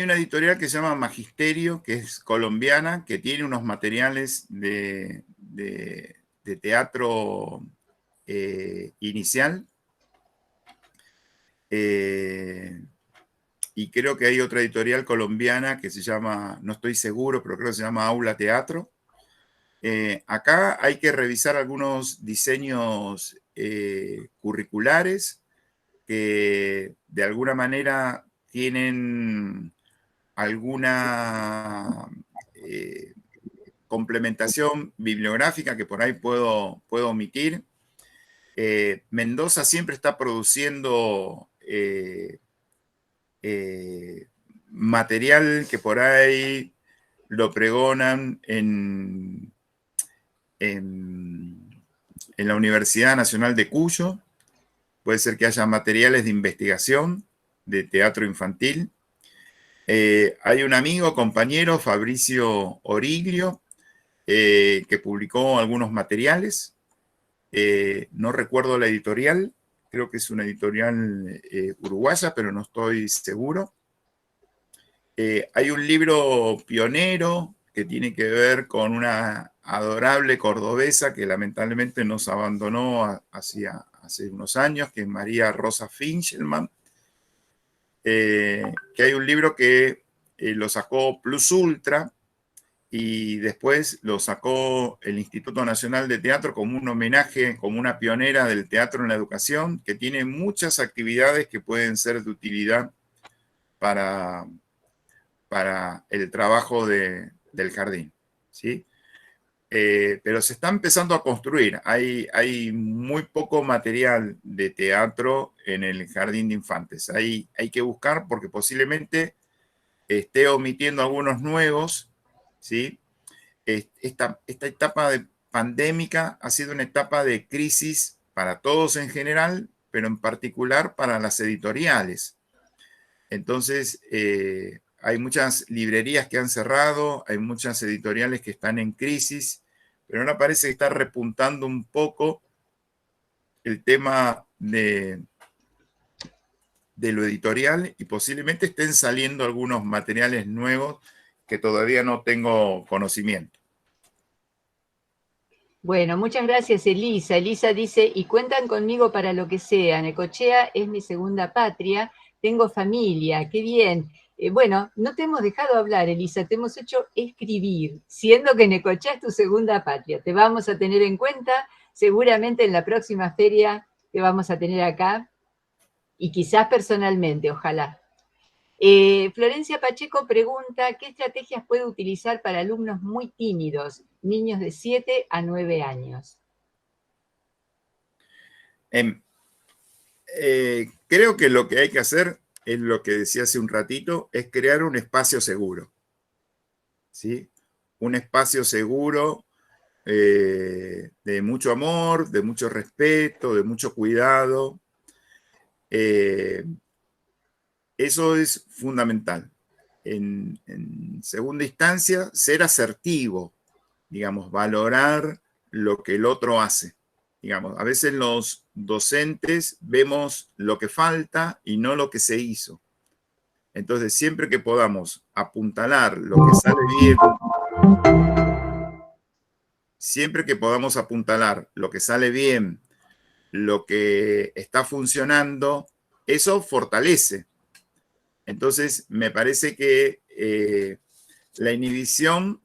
una editorial que se llama Magisterio, que es colombiana, que tiene unos materiales de teatro inicial. Y creo que hay otra editorial colombiana que se llama, no estoy seguro, pero creo que se llama Aula Teatro. Acá hay que revisar algunos diseños curriculares que de alguna manera tienen alguna complementación bibliográfica que por ahí puedo omitir. Mendoza siempre está produciendo material que por ahí lo pregonan en la Universidad Nacional de Cuyo. Puede ser que haya materiales de investigación de teatro infantil. Hay un amigo, compañero, Fabricio Origlio, que publicó algunos materiales. No recuerdo la editorial, creo que es una editorial uruguaya, pero no estoy seguro. Hay un libro pionero que tiene que ver con una adorable cordobesa que lamentablemente nos abandonó hace unos años, que es María Rosa Finchelman, que hay un libro que lo sacó Plus Ultra y después lo sacó el Instituto Nacional de Teatro como un homenaje, como una pionera del teatro en la educación, que tiene muchas actividades que pueden ser de utilidad para el trabajo del jardín, ¿sí? Pero se está empezando a construir. Hay muy poco material de teatro en el jardín de infantes. Hay que buscar porque posiblemente esté omitiendo algunos nuevos, ¿sí? Esta etapa pandémica ha sido una etapa de crisis para todos en general, pero en particular para las editoriales. Entonces, hay muchas librerías que han cerrado, hay muchas editoriales que están en crisis, pero ahora parece que está repuntando un poco el tema de lo editorial y posiblemente estén saliendo algunos materiales nuevos que todavía no tengo conocimiento. Bueno, muchas gracias, Elisa. Elisa dice, y cuentan conmigo para lo que sea. Necochea es mi segunda patria, tengo familia, qué bien. Bueno, no te hemos dejado hablar, Elisa, te hemos hecho escribir, siendo que Necochea es tu segunda patria. Te vamos a tener en cuenta, seguramente en la próxima feria te vamos a tener acá, y quizás personalmente, ojalá. Florencia Pacheco pregunta, ¿qué estrategias puede utilizar para alumnos muy tímidos, niños de 7 a 9 años? Creo que lo que hay que hacer es lo que decía hace un ratito, es crear un espacio seguro, ¿sí? Un espacio seguro de mucho amor, de mucho respeto, de mucho cuidado. Eso es fundamental. En segunda instancia, ser asertivo, digamos, valorar lo que el otro hace. Digamos, a veces los docentes vemos lo que falta y no lo que se hizo. Entonces, siempre que podamos apuntalar lo que sale bien, siempre que podamos apuntalar lo que sale bien, lo que está funcionando, eso fortalece. Entonces, me parece que la inhibición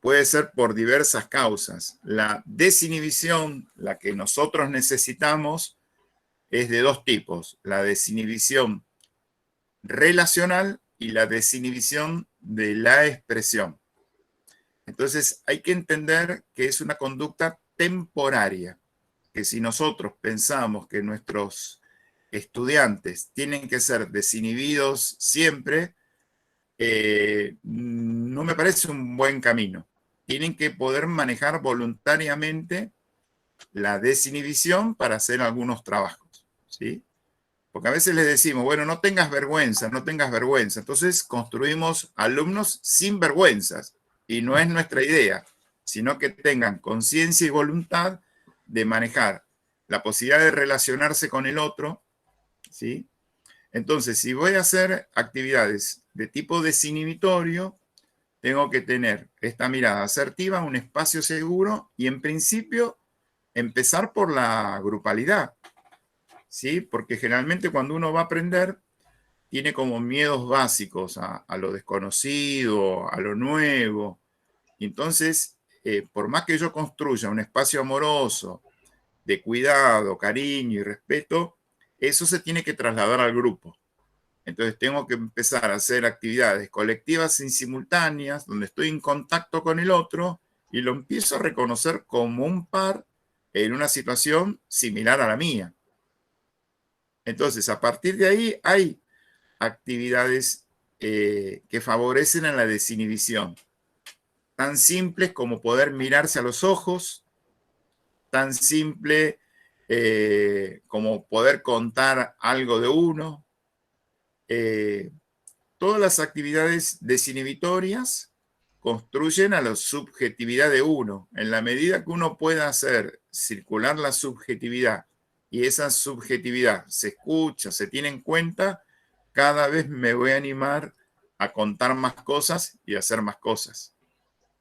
puede ser por diversas causas. La desinhibición, la que nosotros necesitamos, es de dos tipos. La desinhibición relacional y la desinhibición de la expresión. Entonces, hay que entender que es una conducta temporaria, que si nosotros pensamos que nuestros estudiantes tienen que ser desinhibidos siempre, no me parece un buen camino. Tienen que poder manejar voluntariamente la desinhibición para hacer algunos trabajos, ¿sí? Porque a veces les decimos, bueno, no tengas vergüenza, no tengas vergüenza. Entonces construimos alumnos sin vergüenzas y no es nuestra idea, sino que tengan conciencia y voluntad de manejar la posibilidad de relacionarse con el otro, ¿sí? Entonces, si voy a hacer actividades de tipo desinhibitorio, tengo que tener esta mirada asertiva, un espacio seguro y en principio empezar por la grupalidad, ¿sí? Porque generalmente cuando uno va a aprender, tiene como miedos básicos a lo desconocido, a lo nuevo. Y entonces, por más que yo construya un espacio amoroso, de cuidado, cariño y respeto, eso se tiene que trasladar al grupo. Entonces tengo que empezar a hacer actividades colectivas y simultáneas, donde estoy en contacto con el otro y lo empiezo a reconocer como un par en una situación similar a la mía. Entonces, a partir de ahí hay actividades que favorecen a la desinhibición. Tan simples como poder mirarse a los ojos, tan simple como poder contar algo de uno. Todas las actividades desinhibitorias construyen a la subjetividad de uno. En la medida que uno pueda hacer circular la subjetividad y esa subjetividad se escucha, se tiene en cuenta, cada vez me voy a animar a contar más cosas y a hacer más cosas.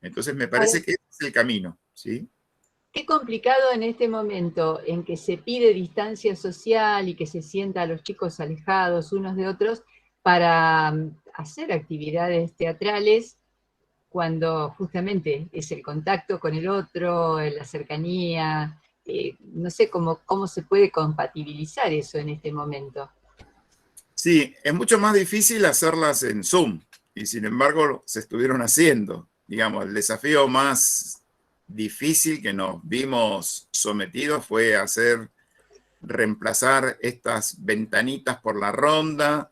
Entonces me parece que ese es el camino, ¿sí? Qué complicado en este momento en que se pide distancia social y que se sienta a los chicos alejados unos de otros para hacer actividades teatrales cuando justamente es el contacto con el otro, la cercanía, no sé cómo se puede compatibilizar eso en este momento. Sí, es mucho más difícil hacerlas en Zoom, y sin embargo se estuvieron haciendo. Digamos, el desafío más difícil que nos vimos sometidos fue reemplazar estas ventanitas por la ronda,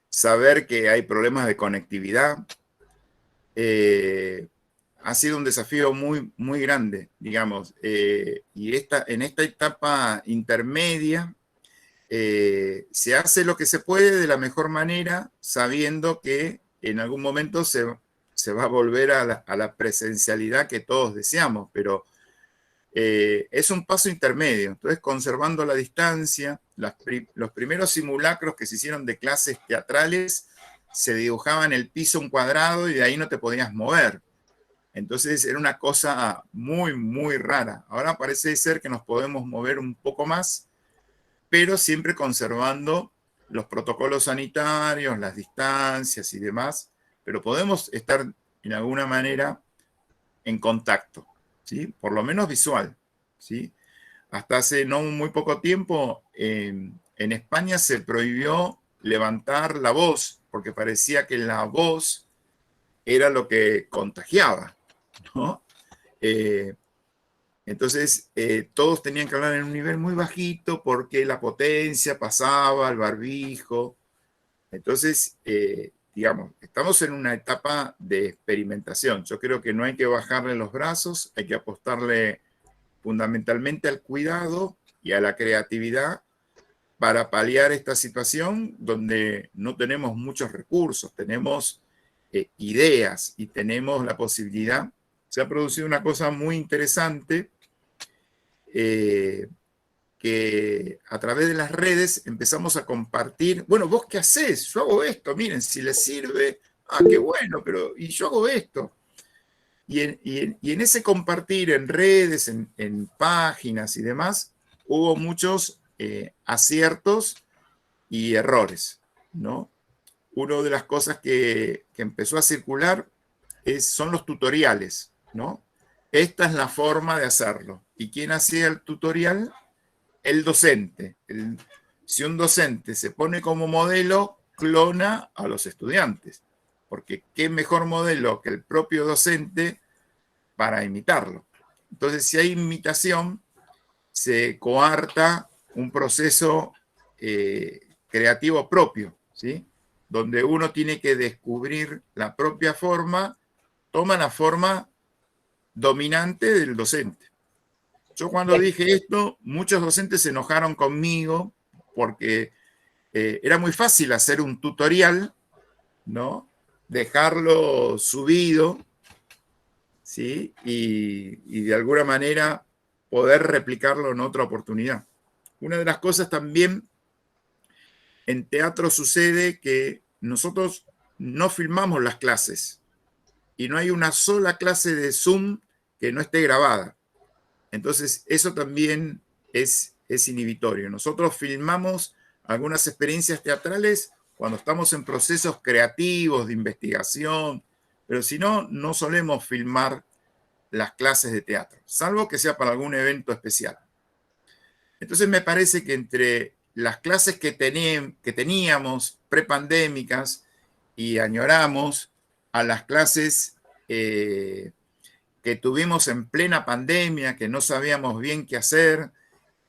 saber que hay problemas de conectividad. Ha sido un desafío muy, muy grande, digamos. Y en esta etapa intermedia se hace lo que se puede de la mejor manera, sabiendo que en algún momento se va a volver a la presencialidad que todos deseamos, pero es un paso intermedio. Entonces, conservando la distancia, los primeros simulacros que se hicieron de clases teatrales, se dibujaba en el piso un cuadrado y de ahí no te podías mover. Entonces era una cosa muy, muy rara. Ahora parece ser que nos podemos mover un poco más, pero siempre conservando los protocolos sanitarios, las distancias y demás, pero podemos estar en alguna manera en contacto, ¿sí? Por lo menos visual, ¿sí? Hasta hace no muy poco tiempo en España se prohibió levantar la voz, porque parecía que la voz era lo que contagiaba, ¿no? Entonces, todos tenían que hablar en un nivel muy bajito porque la potencia pasaba al barbijo. Entonces, digamos, estamos en una etapa de experimentación. Yo creo que no hay que bajarle los brazos, hay que apostarle fundamentalmente al cuidado y a la creatividad para paliar esta situación donde no tenemos muchos recursos, tenemos ideas y tenemos la posibilidad. Se ha producido una cosa muy interesante que a través de las redes empezamos a compartir, bueno, ¿vos qué hacés? Yo hago esto, miren, si les sirve, qué bueno, pero y yo hago esto. Y en ese compartir en redes, en páginas y demás, hubo muchos aciertos y errores, ¿no? Una de las cosas que empezó a circular son los tutoriales, ¿no? Esta es la forma de hacerlo. ¿Y quién hacía el tutorial? El docente. Si un docente se pone como modelo, clona a los estudiantes. Porque qué mejor modelo que el propio docente para imitarlo. Entonces, si hay imitación, se coarta un proceso creativo propio, ¿sí? Donde uno tiene que descubrir la propia forma, toma la forma dominante del docente. Yo cuando dije esto, muchos docentes se enojaron conmigo porque era muy fácil hacer un tutorial, ¿no? Dejarlo subido, ¿sí? Y de alguna manera poder replicarlo en otra oportunidad. Una de las cosas también en teatro sucede que nosotros no filmamos las clases y no hay una sola clase de Zoom que no esté grabada. Entonces, eso también es inhibitorio. Nosotros filmamos algunas experiencias teatrales cuando estamos en procesos creativos de investigación, pero si no, no solemos filmar las clases de teatro, salvo que sea para algún evento especial. Entonces, me parece que entre las clases que teníamos prepandémicas y añoramos a las clases que tuvimos en plena pandemia, que no sabíamos bien qué hacer,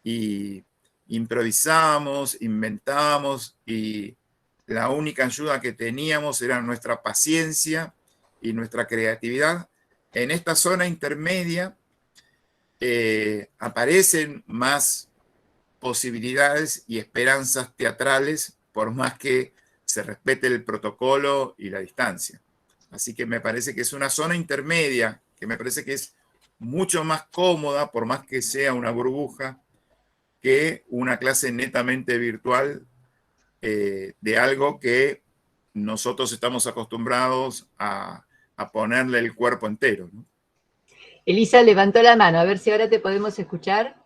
y improvisamos, inventamos, y la única ayuda que teníamos era nuestra paciencia y nuestra creatividad. En esta zona intermedia aparecen más posibilidades y esperanzas teatrales, por más que se respete el protocolo y la distancia. Así que me parece que es una zona intermedia, que me parece que es mucho más cómoda, por más que sea una burbuja, que una clase netamente virtual de algo que nosotros estamos acostumbrados a ponerle el cuerpo entero, ¿no? Elisa levantó la mano, a ver si ahora te podemos escuchar.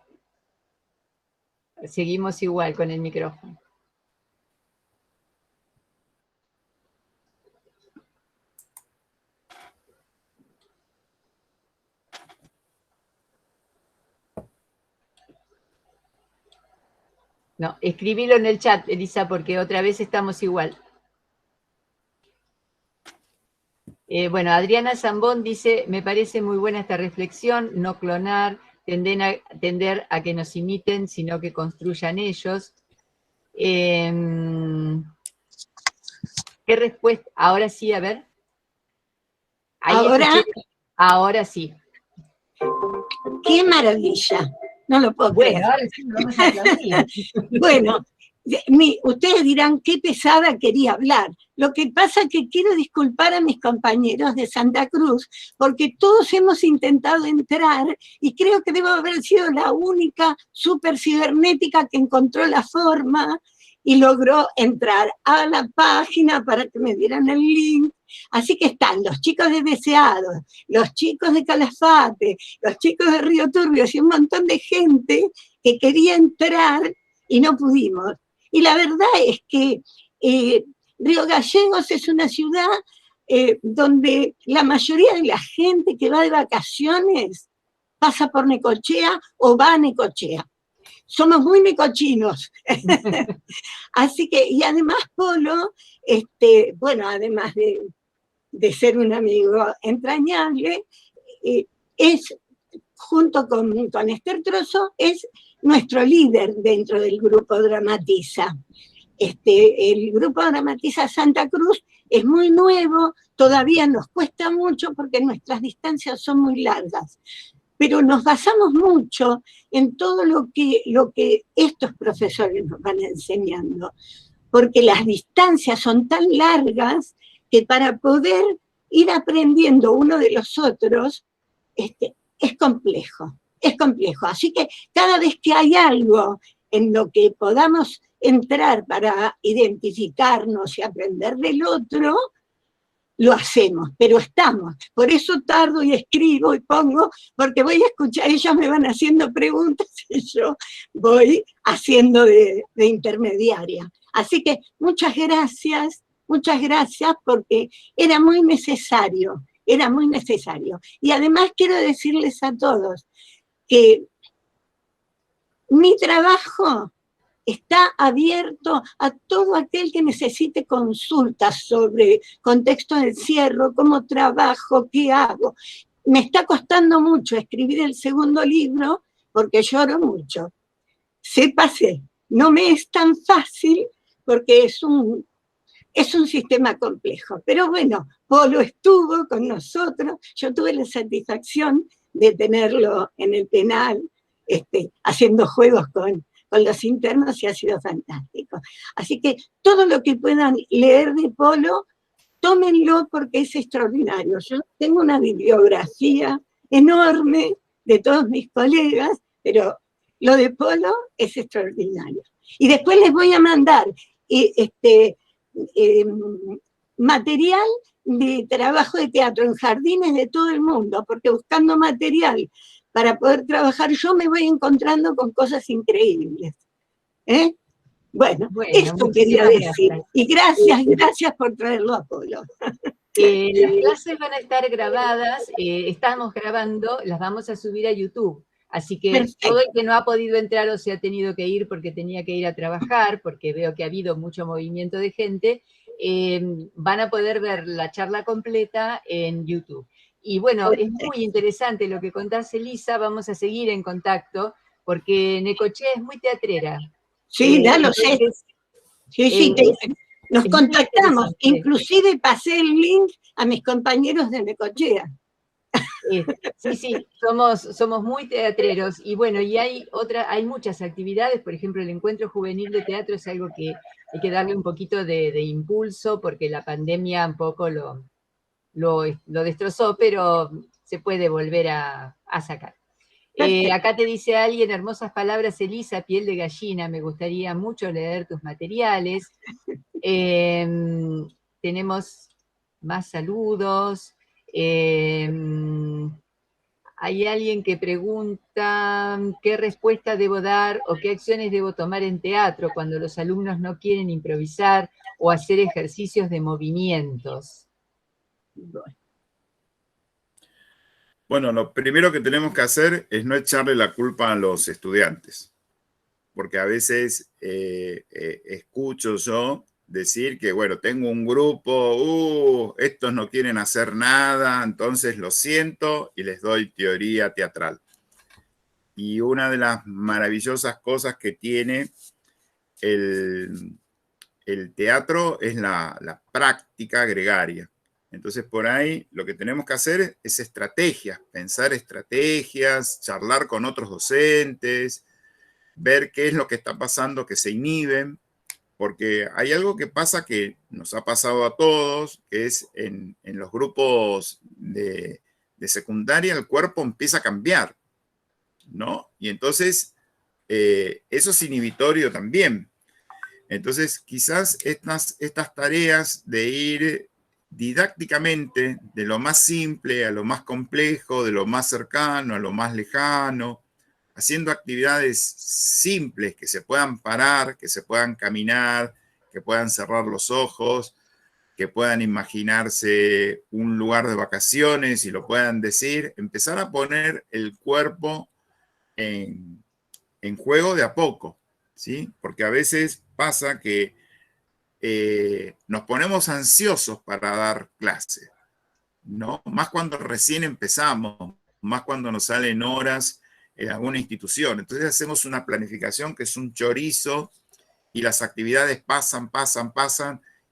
Seguimos igual con el micrófono. No, escribilo en el chat, Elisa, porque otra vez estamos igual. Bueno, Adriana Zambón dice, me parece muy buena esta reflexión, no clonar, tender a que nos imiten, sino que construyan ellos. ¿Qué respuesta? Ahora sí, a ver. Ahí ¿Ahora? Ahora sí. ¡Qué maravilla! No lo puedo creer. Ahora sí lo vamos a aplaudir. Bueno, ustedes dirán, qué pesada quería hablar. Lo que pasa es que quiero disculpar a mis compañeros de Santa Cruz, porque todos hemos intentado entrar y creo que debo haber sido la única super cibernética que encontró la forma y logró entrar a la página para que me dieran el link. Así que están los chicos de Deseados, los chicos de Calafate, los chicos de Río Turbio y un montón de gente que quería entrar y no pudimos. Y la verdad es que Río Gallegos es una ciudad donde la mayoría de la gente que va de vacaciones pasa por Necochea o va a Necochea. Somos muy necochinos. Así que, y además Polo, bueno, además de ser un amigo entrañable, es, junto con Esther Trozo, es nuestro líder dentro del grupo Dramatiza. El grupo Dramatiza Santa Cruz es muy nuevo, todavía nos cuesta mucho porque nuestras distancias son muy largas, pero nos basamos mucho en todo lo que estos profesores nos van enseñando, porque las distancias son tan largas que para poder ir aprendiendo uno de los otros, es complejo, es complejo. Así que cada vez que hay algo en lo que podamos entrar para identificarnos y aprender del otro, lo hacemos, pero estamos. Por eso tardo y escribo y pongo, porque voy a escuchar, ellos me van haciendo preguntas y yo voy haciendo de intermediaria. Así que muchas gracias porque era muy necesario, era muy necesario. Y además quiero decirles a todos que mi trabajo está abierto a todo aquel que necesite consultas sobre contexto de encierro, cómo trabajo, qué hago. Me está costando mucho escribir el segundo libro porque lloro mucho. Sépase, no me es tan fácil porque es un sistema complejo. Pero bueno, Polo estuvo con nosotros, yo tuve la satisfacción de tenerlo en el penal, haciendo juegos con los internos y ha sido fantástico. Así que todo lo que puedan leer de Polo, tómenlo porque es extraordinario. Yo tengo una bibliografía enorme de todos mis colegas, pero lo de Polo es extraordinario. Y después les voy a mandar material de trabajo de teatro en jardines de todo el mundo, porque buscando material para poder trabajar yo me voy encontrando con cosas increíbles. Bueno, esto quería decir. Gracias. Y gracias por traerlo a Polo. Las clases van a estar grabadas, estamos grabando, las vamos a subir a YouTube. Así que perfecto. Todo el que no ha podido entrar o se ha tenido que ir porque tenía que ir a trabajar, porque veo que ha habido mucho movimiento de gente, van a poder ver la charla completa en YouTube. Y bueno, perfecto. Es muy interesante lo que contás, Elisa, vamos a seguir en contacto, porque Necochea es muy teatrera. Sí, ya lo sé. Sí, nos contactamos, inclusive pasé el link a mis compañeros de Necochea. Sí, somos muy teatreros y bueno, y hay muchas actividades, por ejemplo, el Encuentro Juvenil de Teatro es algo que hay que darle un poquito de impulso porque la pandemia un poco lo destrozó, pero se puede volver a sacar. Acá te dice alguien, hermosas palabras, Elisa, piel de gallina, me gustaría mucho leer tus materiales. Tenemos más saludos. Hay alguien que pregunta qué respuesta debo dar o qué acciones debo tomar en teatro cuando los alumnos no quieren improvisar o hacer ejercicios de movimientos. Bueno, lo primero que tenemos que hacer es no echarle la culpa a los estudiantes, porque a veces escucho yo decir que, bueno, tengo un grupo, estos no quieren hacer nada, entonces lo siento y les doy teoría teatral. Y una de las maravillosas cosas que tiene el teatro es la práctica gregaria. Entonces, por ahí lo que tenemos que hacer es estrategias, pensar estrategias, charlar con otros docentes, ver qué es lo que está pasando, que se inhiben, porque hay algo que pasa que nos ha pasado a todos, que es en los grupos de secundaria el cuerpo empieza a cambiar, ¿no? Y entonces eso es inhibitorio también. Entonces, quizás estas tareas de ir didácticamente de lo más simple a lo más complejo, de lo más cercano a lo más lejano, haciendo actividades simples que se puedan parar, que se puedan caminar, que puedan cerrar los ojos, que puedan imaginarse un lugar de vacaciones y lo puedan decir, empezar a poner el cuerpo en juego de a poco, ¿sí? Porque a veces pasa que nos ponemos ansiosos para dar clase, ¿no? Más cuando recién empezamos, más cuando nos salen horas en alguna institución. Entonces hacemos una planificación que es un chorizo y las actividades pasan,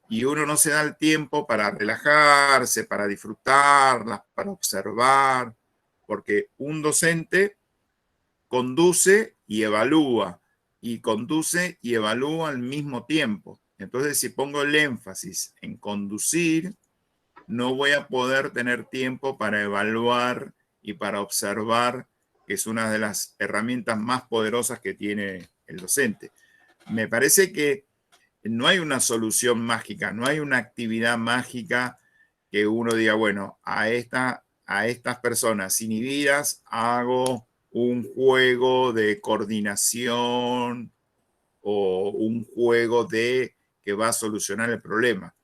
y uno no se da el tiempo para relajarse, para disfrutarlas, para observar, porque un docente conduce y evalúa al mismo tiempo. Entonces, si pongo el énfasis en conducir, no voy a poder tener tiempo para evaluar y para observar, que es una de las herramientas más poderosas que tiene el docente. Me parece que no hay una solución mágica, no hay una actividad mágica que uno diga, bueno, a estas personas inhibidas hago un juego de coordinación o un juego que va a solucionar el problema.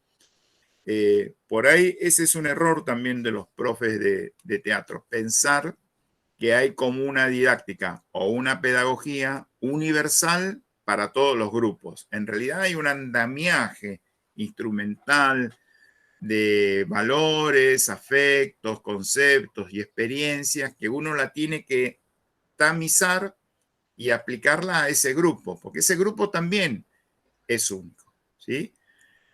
Por ahí ese es un error también de los profes de teatro, pensar que hay como una didáctica o una pedagogía universal para todos los grupos. En realidad hay un andamiaje instrumental de valores, afectos, conceptos y experiencias que uno la tiene que tamizar y aplicarla a ese grupo, porque ese grupo también es único, ¿sí?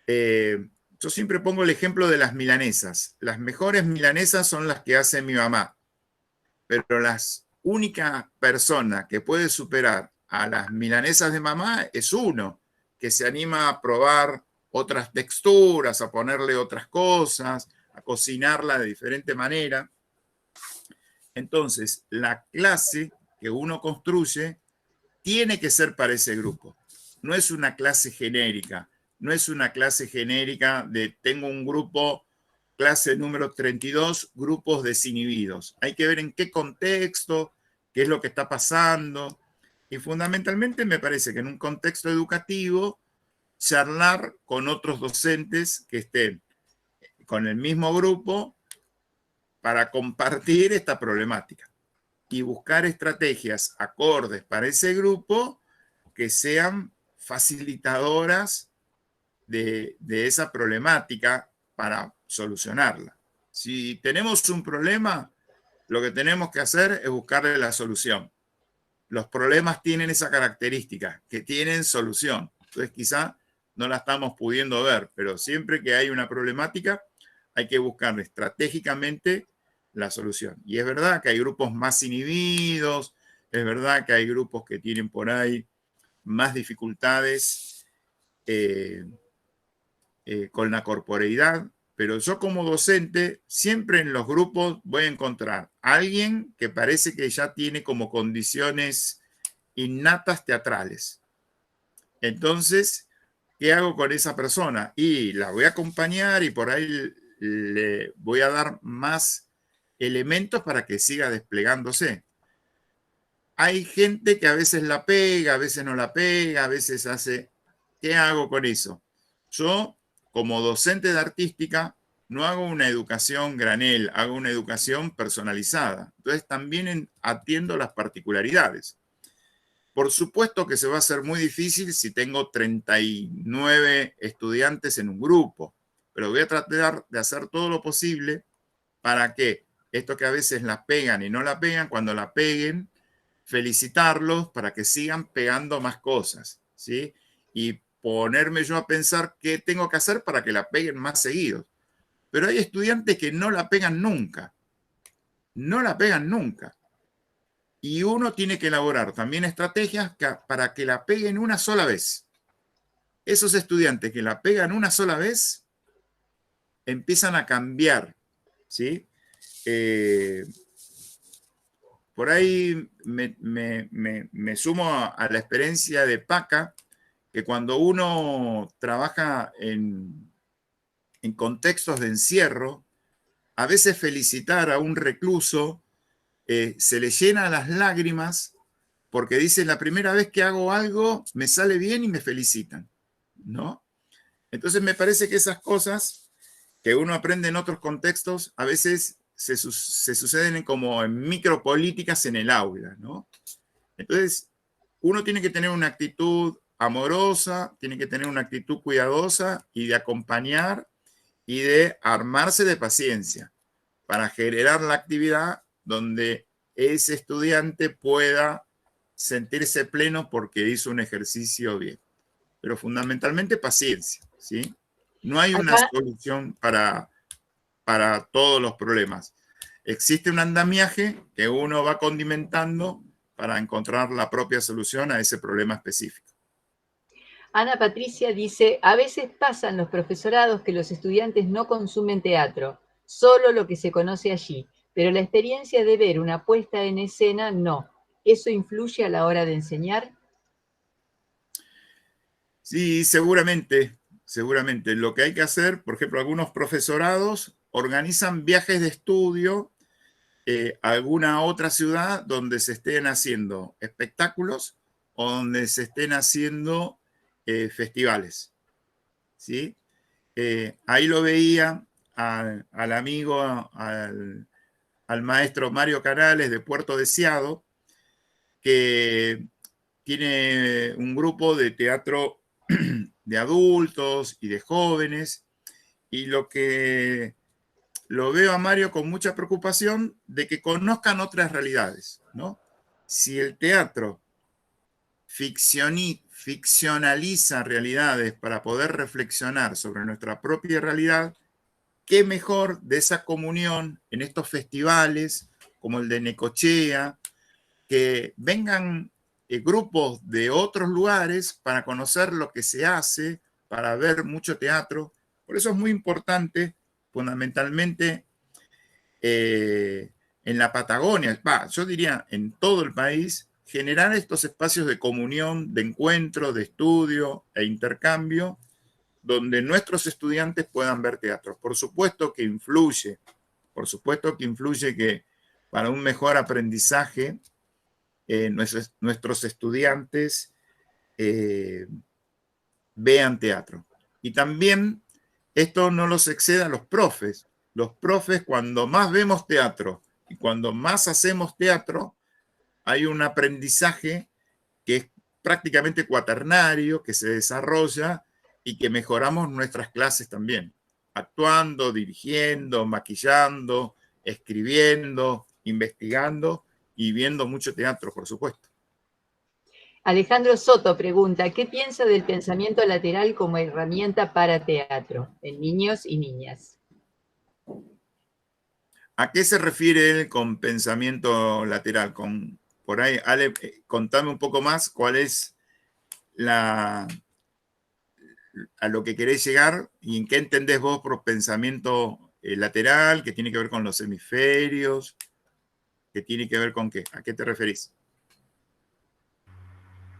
Yo siempre pongo el ejemplo de las milanesas. Las mejores milanesas son las que hace mi mamá, pero las única persona que puede superar a las milanesas de mamá es uno, que se anima a probar otras texturas, a ponerle otras cosas, a cocinarla de diferente manera. Entonces, la clase que uno construye tiene que ser para ese grupo. No es una clase genérica, no es una clase genérica de tengo un grupo, clase número 32, grupos desinhibidos. Hay que ver en qué contexto, qué es lo que está pasando. Y fundamentalmente me parece que en un contexto educativo, charlar con otros docentes que estén con el mismo grupo para compartir esta problemática y buscar estrategias acordes para ese grupo que sean facilitadoras de esa problemática para solucionarla. Si tenemos un problema, lo que tenemos que hacer es buscarle la solución. Los problemas tienen esa característica, que tienen solución. Entonces quizá no la estamos pudiendo ver, pero siempre que hay una problemática, hay que buscarle estratégicamente la solución. Y es verdad que hay grupos más inhibidos, es verdad que hay grupos que tienen por ahí más dificultades con la corporeidad, pero yo como docente siempre en los grupos voy a encontrar a alguien que parece que ya tiene como condiciones innatas teatrales. Entonces, ¿qué hago con esa persona? Y la voy a acompañar y por ahí le voy a dar más elementos para que siga desplegándose. Hay gente que a veces la pega, a veces no la pega, a veces hace... ¿Qué hago con eso? Yo, como docente de artística, no hago una educación granel, hago una educación personalizada. Entonces también atiendo las particularidades. Por supuesto que se va a hacer muy difícil si tengo 39 estudiantes en un grupo, pero voy a tratar de hacer todo lo posible para que esto que a veces la pegan y no la pegan, cuando la peguen, felicitarlos para que sigan pegando más cosas, ¿sí? Y ponerme yo a pensar qué tengo que hacer para que la peguen más seguido. Pero hay estudiantes que no la pegan nunca. No la pegan nunca. Y uno tiene que elaborar también estrategias para que la peguen una sola vez. Esos estudiantes que la pegan una sola vez empiezan a cambiar, ¿sí? Por ahí me sumo a la experiencia de Paca, que cuando uno trabaja en contextos de encierro, a veces felicitar a un recluso se le llena las lágrimas porque dice, la primera vez que hago algo me sale bien y me felicitan, ¿no? Entonces me parece que esas cosas que uno aprende en otros contextos a veces se suceden como en micropolíticas en el aula, ¿no? Entonces uno tiene que tener una actitud amorosa, tiene que tener una actitud cuidadosa y de acompañar y de armarse de paciencia para generar la actividad donde ese estudiante pueda sentirse pleno porque hizo un ejercicio bien. Pero fundamentalmente paciencia, ¿sí? No hay una solución para todos los problemas. Existe un andamiaje que uno va condimentando para encontrar la propia solución a ese problema específico. Ana Patricia dice, a veces pasan los profesorados que los estudiantes no consumen teatro, solo lo que se conoce allí, pero la experiencia de ver una puesta en escena no. ¿Eso influye a la hora de enseñar? Sí, seguramente, seguramente. Lo que hay que hacer, por ejemplo, algunos profesorados organizan viajes de estudio a alguna otra ciudad donde se estén haciendo espectáculos o donde se estén haciendo festivales, ¿sí? Ahí lo veía al amigo, al maestro Mario Canales de Puerto Deseado, que tiene un grupo de teatro de adultos y de jóvenes, y lo veo a Mario con mucha preocupación de que conozcan otras realidades, ¿no? Si el teatro ficcionaliza realidades para poder reflexionar sobre nuestra propia realidad, qué mejor de esa comunión en estos festivales como el de Necochea, que vengan grupos de otros lugares para conocer lo que se hace, para ver mucho teatro. Por eso es muy importante, fundamentalmente, en la Patagonia, yo diría en todo el país, generar estos espacios de comunión, de encuentro, de estudio e intercambio, donde nuestros estudiantes puedan ver teatro. Por supuesto que influye que para un mejor aprendizaje nuestros estudiantes vean teatro. Y también esto no los exceda a los profes. Los profes, cuando más vemos teatro y cuando más hacemos teatro, hay un aprendizaje que es prácticamente cuaternario, que se desarrolla y que mejoramos nuestras clases también, actuando, dirigiendo, maquillando, escribiendo, investigando y viendo mucho teatro, por supuesto. Alejandro Soto pregunta, ¿qué piensa del pensamiento lateral como herramienta para teatro en niños y niñas? ¿A qué se refiere él con pensamiento lateral? Por ahí, Ale, contame un poco más cuál es a lo que querés llegar y en qué entendés vos por pensamiento lateral, que tiene que ver con los hemisferios, que tiene que ver con qué. ¿A qué te referís?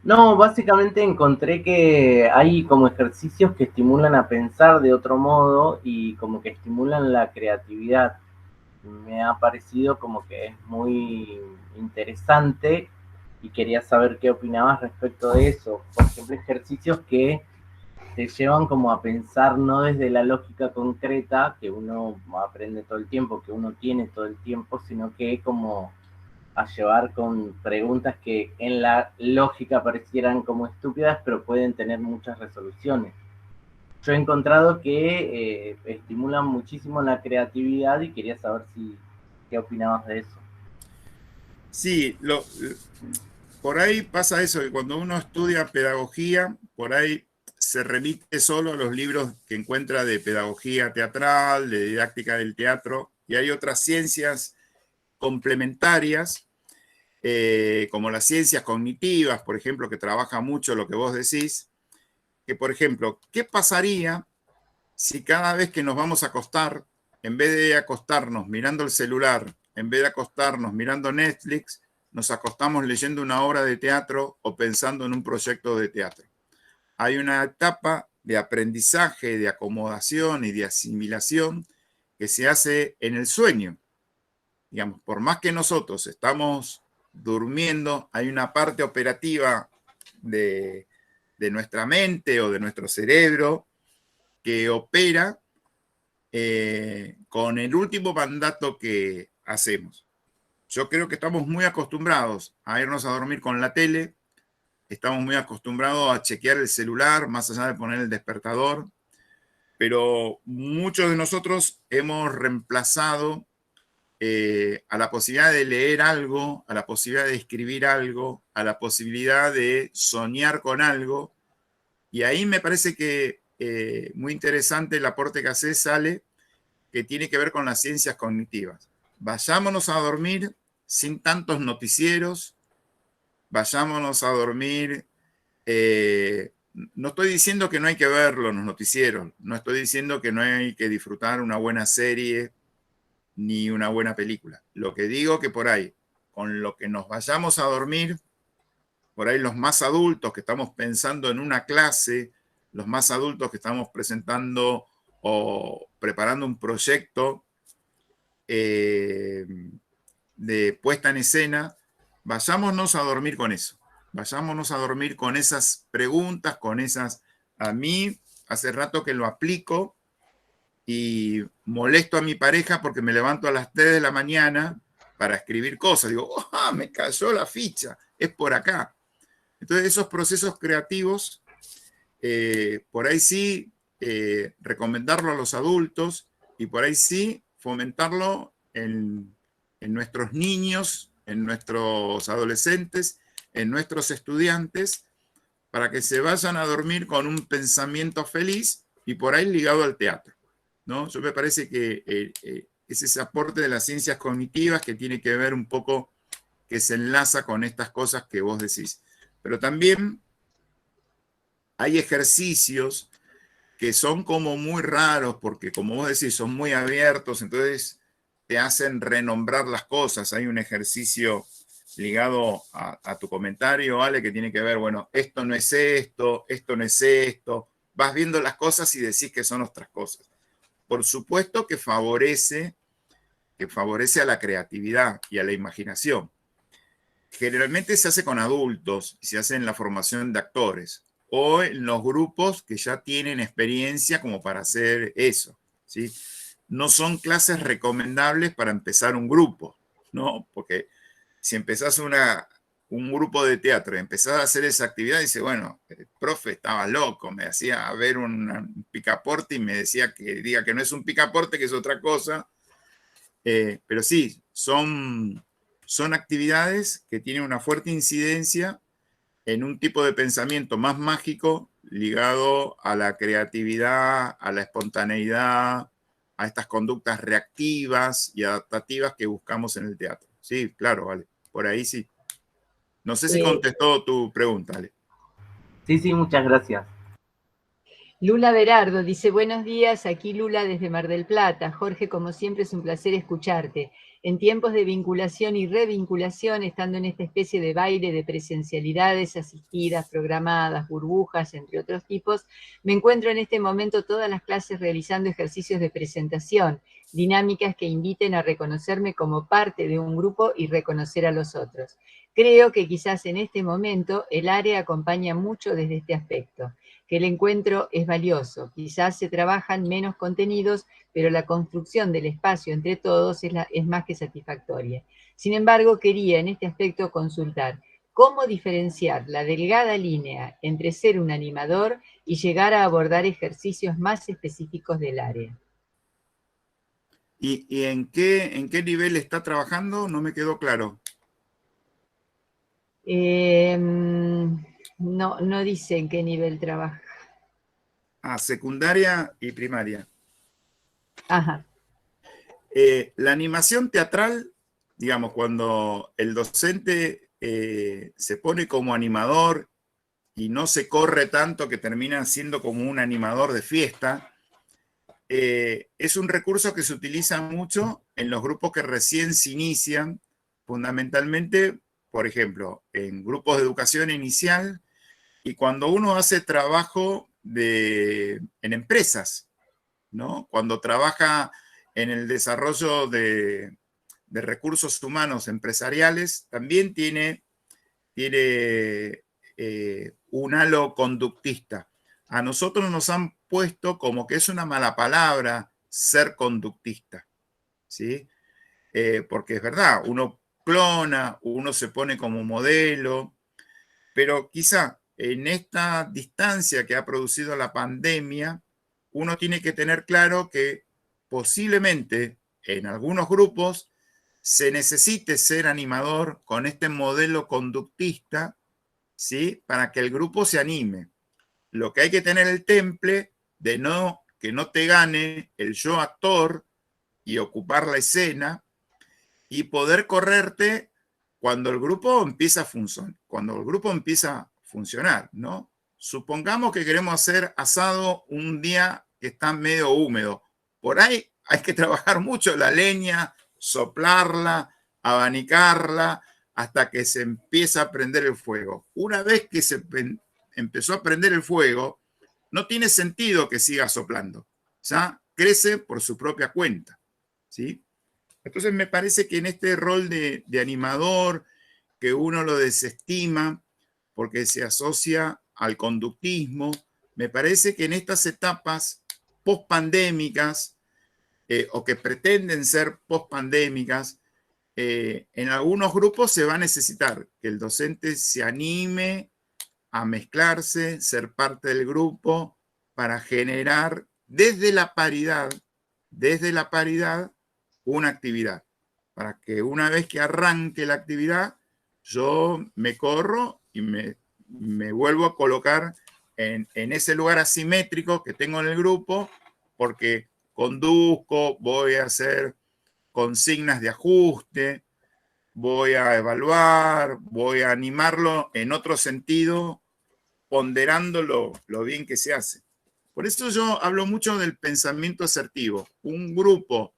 No, básicamente encontré que hay como ejercicios que estimulan a pensar de otro modo y como que estimulan la creatividad. me ha parecido como que es muy interesante y quería saber qué opinabas respecto de eso. Por ejemplo, ejercicios que te llevan como a pensar no desde la lógica concreta que uno aprende todo el tiempo, que uno tiene todo el tiempo, sino que como a llevar con preguntas que en la lógica parecieran como estúpidas, pero pueden tener muchas resoluciones. Yo he encontrado que estimulan muchísimo la creatividad y quería saber qué opinabas de eso. Sí, por ahí pasa eso, que cuando uno estudia pedagogía, por ahí se remite solo a los libros que encuentra de pedagogía teatral, de didáctica del teatro, y hay otras ciencias complementarias, como las ciencias cognitivas, por ejemplo, que trabaja mucho lo que vos decís, que por ejemplo, ¿qué pasaría si cada vez que nos vamos a acostar, en vez de acostarnos mirando el celular, en vez de acostarnos mirando Netflix, nos acostamos leyendo una obra de teatro o pensando en un proyecto de teatro? Hay una etapa de aprendizaje, de acomodación y de asimilación que se hace en el sueño. Digamos, por más que nosotros estamos durmiendo, hay una parte operativa de nuestra mente o de nuestro cerebro que opera con el último mandato que hacemos. Yo creo que estamos muy acostumbrados a irnos a dormir con la tele, estamos muy acostumbrados a chequear el celular, más allá de poner el despertador, pero muchos de nosotros hemos reemplazado a la posibilidad de leer algo, a la posibilidad de escribir algo, a la posibilidad de soñar con algo, y ahí me parece que muy interesante el aporte que hace Sale, que tiene que ver con las ciencias cognitivas. Vayámonos a dormir sin tantos noticieros, vayámonos a dormir. No estoy diciendo que no hay que verlo en los noticieros, no estoy diciendo que no hay que disfrutar una buena serie ni una buena película. Lo que digo que por ahí, con lo que nos vayamos a dormir, por ahí los más adultos que estamos pensando en una clase, los más adultos que estamos presentando o preparando un proyecto de puesta en escena, vayámonos a dormir con eso. Vayámonos a dormir con esas preguntas, con esas... A mí, hace rato que lo aplico y molesto a mi pareja porque me levanto a las 3 de la mañana para escribir cosas. Digo, ¡oh, me cayó la ficha! Es por acá. Entonces, esos procesos creativos, por ahí sí, recomendarlo a los adultos y por ahí sí, fomentarlo en nuestros niños, en nuestros adolescentes, en nuestros estudiantes, para que se vayan a dormir con un pensamiento feliz y por ahí ligado al teatro, ¿no? Yo me parece que es ese aporte de las ciencias cognitivas que tiene que ver un poco, que se enlaza con estas cosas que vos decís. Pero también hay ejercicios que son como muy raros, porque como vos decís, son muy abiertos, entonces te hacen renombrar las cosas. Hay un ejercicio ligado a tu comentario, Ale, que tiene que ver, bueno, esto no es esto, esto no es esto. Vas viendo las cosas y decís que son otras cosas. Por supuesto que favorece a la creatividad y a la imaginación. Generalmente se hace con adultos y se hace en la formación de actores o en los grupos que ya tienen experiencia como para hacer eso, ¿sí? No son clases recomendables para empezar un grupo, ¿no? Porque si empezás un grupo de teatro y empezás a hacer esa actividad, dice, bueno, el profe estaba loco, me hacía ver un picaporte y me decía que diga que no es un picaporte, que es otra cosa. Pero sí, son actividades que tienen una fuerte incidencia en un tipo de pensamiento más mágico ligado a la creatividad, a la espontaneidad, a estas conductas reactivas y adaptativas que buscamos en el teatro. Sí, claro, vale, por ahí sí. No sé si contestó tu pregunta, Ale. Sí, muchas gracias. Lula Berardo dice, buenos días, aquí Lula desde Mar del Plata. Jorge, como siempre es un placer escucharte. En tiempos de vinculación y revinculación, estando en esta especie de baile de presencialidades asistidas, programadas, burbujas, entre otros tipos, me encuentro en este momento todas las clases realizando ejercicios de presentación, dinámicas que inviten a reconocerme como parte de un grupo y reconocer a los otros. Creo que quizás en este momento el área acompaña mucho desde este aspecto, que el encuentro es valioso. Quizás se trabajan menos contenidos, pero la construcción del espacio entre todos es más que satisfactoria. Sin embargo, quería en este aspecto consultar cómo diferenciar la delgada línea entre ser un animador y llegar a abordar ejercicios más específicos del área. ¿Y en qué nivel está trabajando? No me quedó claro. No dice en qué nivel trabaja. Secundaria y primaria. Ajá. La animación teatral, digamos, cuando el docente se pone como animador y no se corre tanto que termina siendo como un animador de fiesta, es un recurso que se utiliza mucho en los grupos que recién se inician, fundamentalmente, por ejemplo, en grupos de educación inicial y cuando uno hace trabajo en empresas, ¿no? Cuando trabaja en el desarrollo de recursos humanos empresariales, también tiene un halo conductista. A nosotros nos han puesto como que es una mala palabra ser conductista, ¿sí? Porque es verdad, uno clona, uno se pone como modelo, pero quizá en esta distancia que ha producido la pandemia, uno tiene que tener claro que posiblemente en algunos grupos se necesite ser animador con este modelo conductista, ¿sí? Para que el grupo se anime. Lo que hay que tener el temple de que no te gane el yo actor y ocupar la escena y poder correrte cuando el grupo empieza a funcionar, ¿no? Supongamos que queremos hacer asado un día que está medio húmedo. Por ahí hay que trabajar mucho la leña, soplarla, abanicarla, hasta que se empieza a prender el fuego. Una vez que se empezó a prender el fuego, no tiene sentido que siga soplando. Ya crece por su propia cuenta, ¿sí? Entonces me parece que en este rol de animador, que uno lo desestima porque se asocia al conductismo, me parece que en estas etapas post-pandémicas, o que pretenden ser post-pandémicas, en algunos grupos se va a necesitar que el docente se anime a mezclarse, ser parte del grupo, para generar desde la paridad, una actividad. Para que una vez que arranque la actividad, yo me corro y me vuelvo a colocar en ese lugar asimétrico que tengo en el grupo, porque conduzco, voy a hacer consignas de ajuste, voy a evaluar, voy a animarlo en otro sentido, ponderando lo bien que se hace. Por eso yo hablo mucho del pensamiento asertivo. Un grupo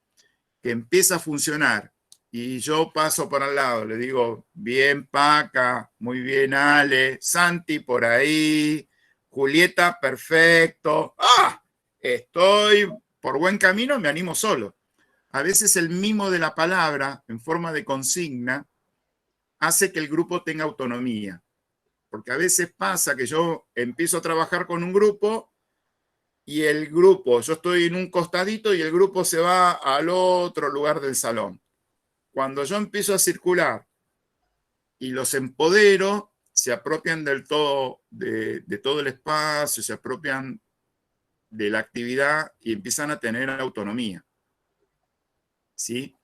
que empieza a funcionar y yo paso por al lado, le digo, bien Paca, muy bien Ale, Santi por ahí, Julieta, perfecto. ¡Ah! Estoy por buen camino, me animo solo. A veces el mimo de la palabra, en forma de consigna, hace que el grupo tenga autonomía. Porque a veces pasa que yo empiezo a trabajar con un grupo y el grupo, yo estoy en un costadito y el grupo se va al otro lugar del salón. Cuando yo empiezo a circular y los empodero, se apropian del todo, de todo el espacio, se apropian de la actividad y empiezan a tener autonomía. ¿Sí?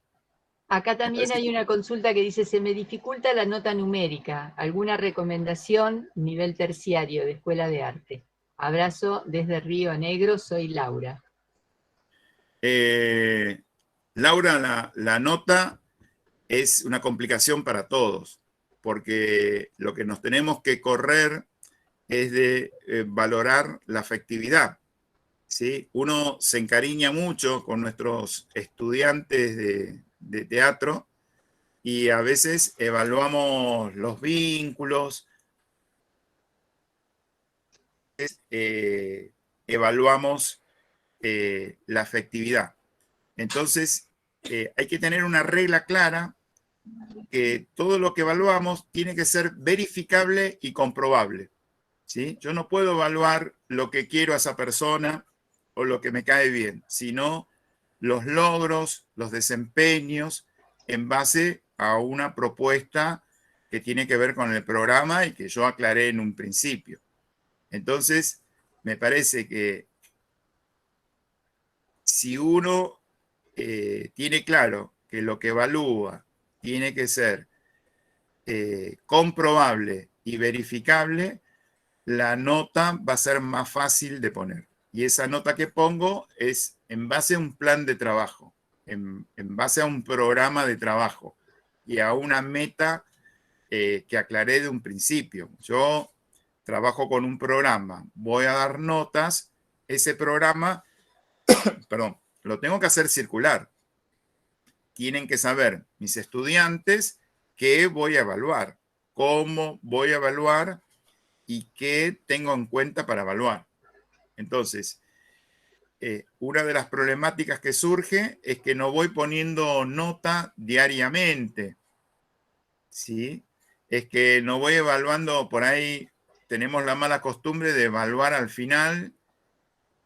Acá también hay una consulta que dice, se me dificulta la nota numérica. ¿Alguna recomendación? Nivel terciario de Escuela de Arte. Abrazo desde Río Negro, soy Laura. Laura, la nota es una complicación para todos, porque lo que nos tenemos que correr es de valorar la afectividad. ¿sí? Uno se encariña mucho con nuestros estudiantes de teatro y a veces evaluamos los vínculos, evaluamos la afectividad. Entonces, hay que tener una regla clara que todo lo que evaluamos tiene que ser verificable y comprobable, ¿sí? Yo no puedo evaluar lo que quiero a esa persona o lo que me cae bien, sino los logros, los desempeños en base a una propuesta que tiene que ver con el programa y que yo aclaré en un principio. Entonces, me parece que si uno tiene claro que lo que evalúa tiene que ser comprobable y verificable, la nota va a ser más fácil de poner. Y esa nota que pongo es en base a un plan de trabajo, en base a un programa de trabajo y a una meta que aclaré de un principio. Yo trabajo con un programa, voy a dar notas, ese programa, perdón, lo tengo que hacer circular. Tienen que saber mis estudiantes qué voy a evaluar, cómo voy a evaluar y qué tengo en cuenta para evaluar. Entonces, una de las problemáticas que surge es que no voy poniendo nota diariamente, ¿sí? Es que no voy evaluando, por ahí tenemos la mala costumbre de evaluar al final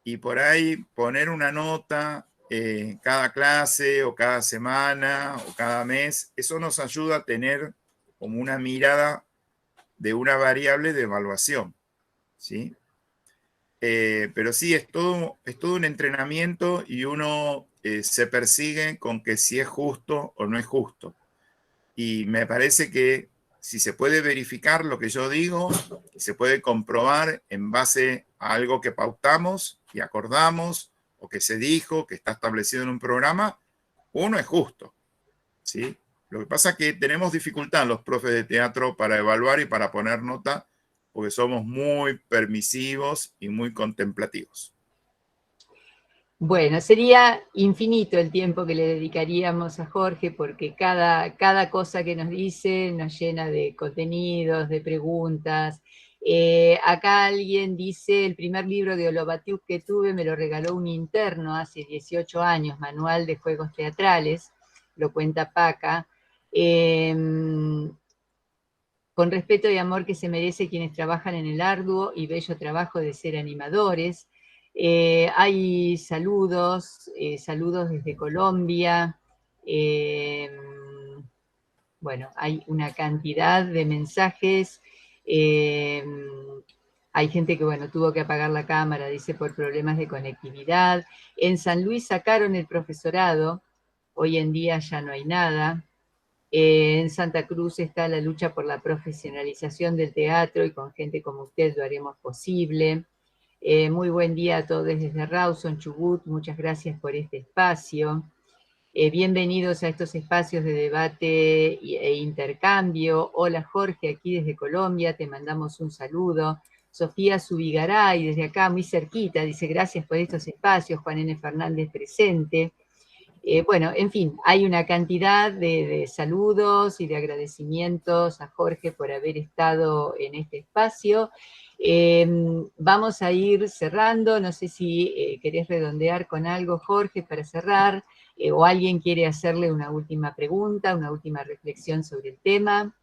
y por ahí poner una nota cada clase o cada semana o cada mes. Eso nos ayuda a tener como una mirada de una variable de evaluación, ¿sí? Pero sí, es todo un entrenamiento y uno se persigue con que si es justo o no es justo. Y me parece que si se puede verificar lo que yo digo, se puede comprobar en base a algo que pautamos y acordamos, o que se dijo, que está establecido en un programa, uno es justo, ¿sí? Lo que pasa es que tenemos dificultad los profes de teatro para evaluar y para poner nota, porque somos muy permisivos y muy contemplativos. Bueno, sería infinito el tiempo que le dedicaríamos a Jorge, porque cada cosa que nos dice nos llena de contenidos, de preguntas. Acá alguien dice, el primer libro de Olobatiuk que tuve me lo regaló un interno hace 18 años, Manual de Juegos Teatrales, lo cuenta Paca. Con respeto y amor que se merece quienes trabajan en el arduo y bello trabajo de ser animadores. Hay saludos, saludos desde Colombia. Bueno, hay una cantidad de mensajes. Hay gente que, bueno, tuvo que apagar la cámara, dice, por problemas de conectividad. En San Luis sacaron el profesorado, hoy en día ya no hay nada. En Santa Cruz está la lucha por la profesionalización del teatro y con gente como usted lo haremos posible. Muy buen día a todos desde Rawson, Chubut. Muchas gracias por este espacio. Bienvenidos a estos espacios de debate e intercambio. Hola Jorge, aquí desde Colombia, te mandamos un saludo. Sofía Subigaray, desde acá muy cerquita, dice gracias por estos espacios. Juan N. Fernández presente. Bueno, en fin, hay una cantidad de saludos y de agradecimientos a Jorge por haber estado en este espacio. Vamos a ir cerrando, no sé si querés redondear con algo, Jorge, para cerrar, o alguien quiere hacerle una última pregunta, una última reflexión sobre el tema.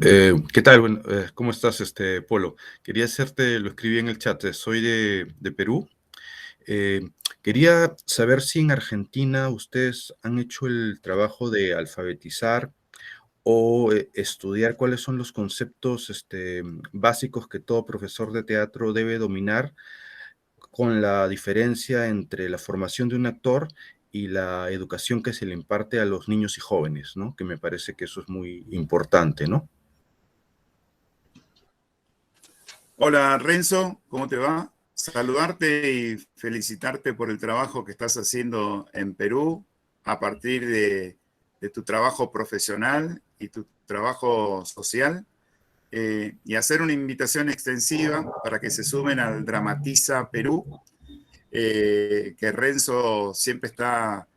¿Qué tal? Bueno, ¿cómo estás, Polo? Quería hacerte, lo escribí en el chat, soy de Perú. Quería saber si en Argentina ustedes han hecho el trabajo de alfabetizar o estudiar cuáles son los conceptos básicos que todo profesor de teatro debe dominar, con la diferencia entre la formación de un actor y la educación que se le imparte a los niños y jóvenes, ¿no? Que me parece que eso es muy importante, ¿no? Hola Renzo, ¿cómo te va? Saludarte y felicitarte por el trabajo que estás haciendo en Perú. a partir de tu trabajo profesional y tu trabajo social, y hacer una invitación extensiva para que se sumen al Dramatiza Perú, que Renzo siempre está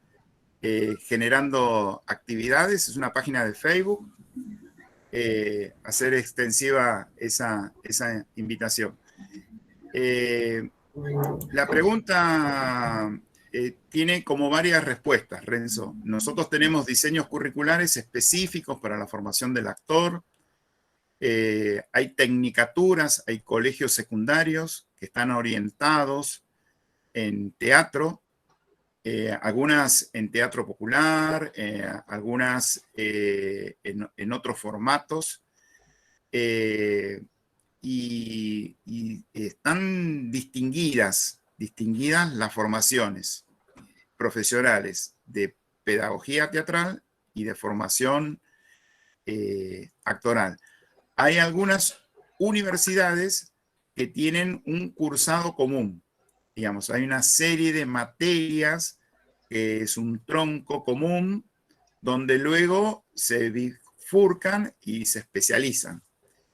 generando actividades. Es una página de Facebook. Hacer extensiva esa invitación. La pregunta tiene como varias respuestas, Renzo. Nosotros tenemos diseños curriculares específicos para la formación del actor. Hay tecnicaturas, hay colegios secundarios que están orientados en teatro, algunas en teatro popular, algunas en otros formatos, y están distinguidas las formaciones profesionales de pedagogía teatral y de formación actoral. Hay algunas universidades que tienen un cursado común. Digamos, hay una serie de materias que es un tronco común donde luego se bifurcan y se especializan.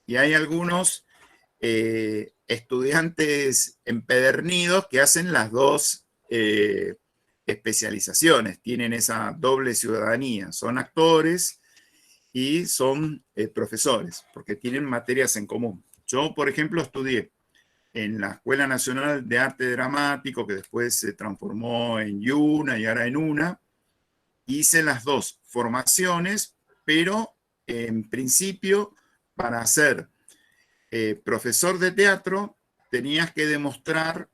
Y hay algunos estudiantes empedernidos que hacen las dos especializaciones, tienen esa doble ciudadanía, son actores y son profesores, porque tienen materias en común. Yo, por ejemplo, estudié en la Escuela Nacional de Arte Dramático, que después se transformó en YUNA y ahora en UNA. Hice las dos formaciones, pero en principio, para ser profesor de teatro, tenías que demostrar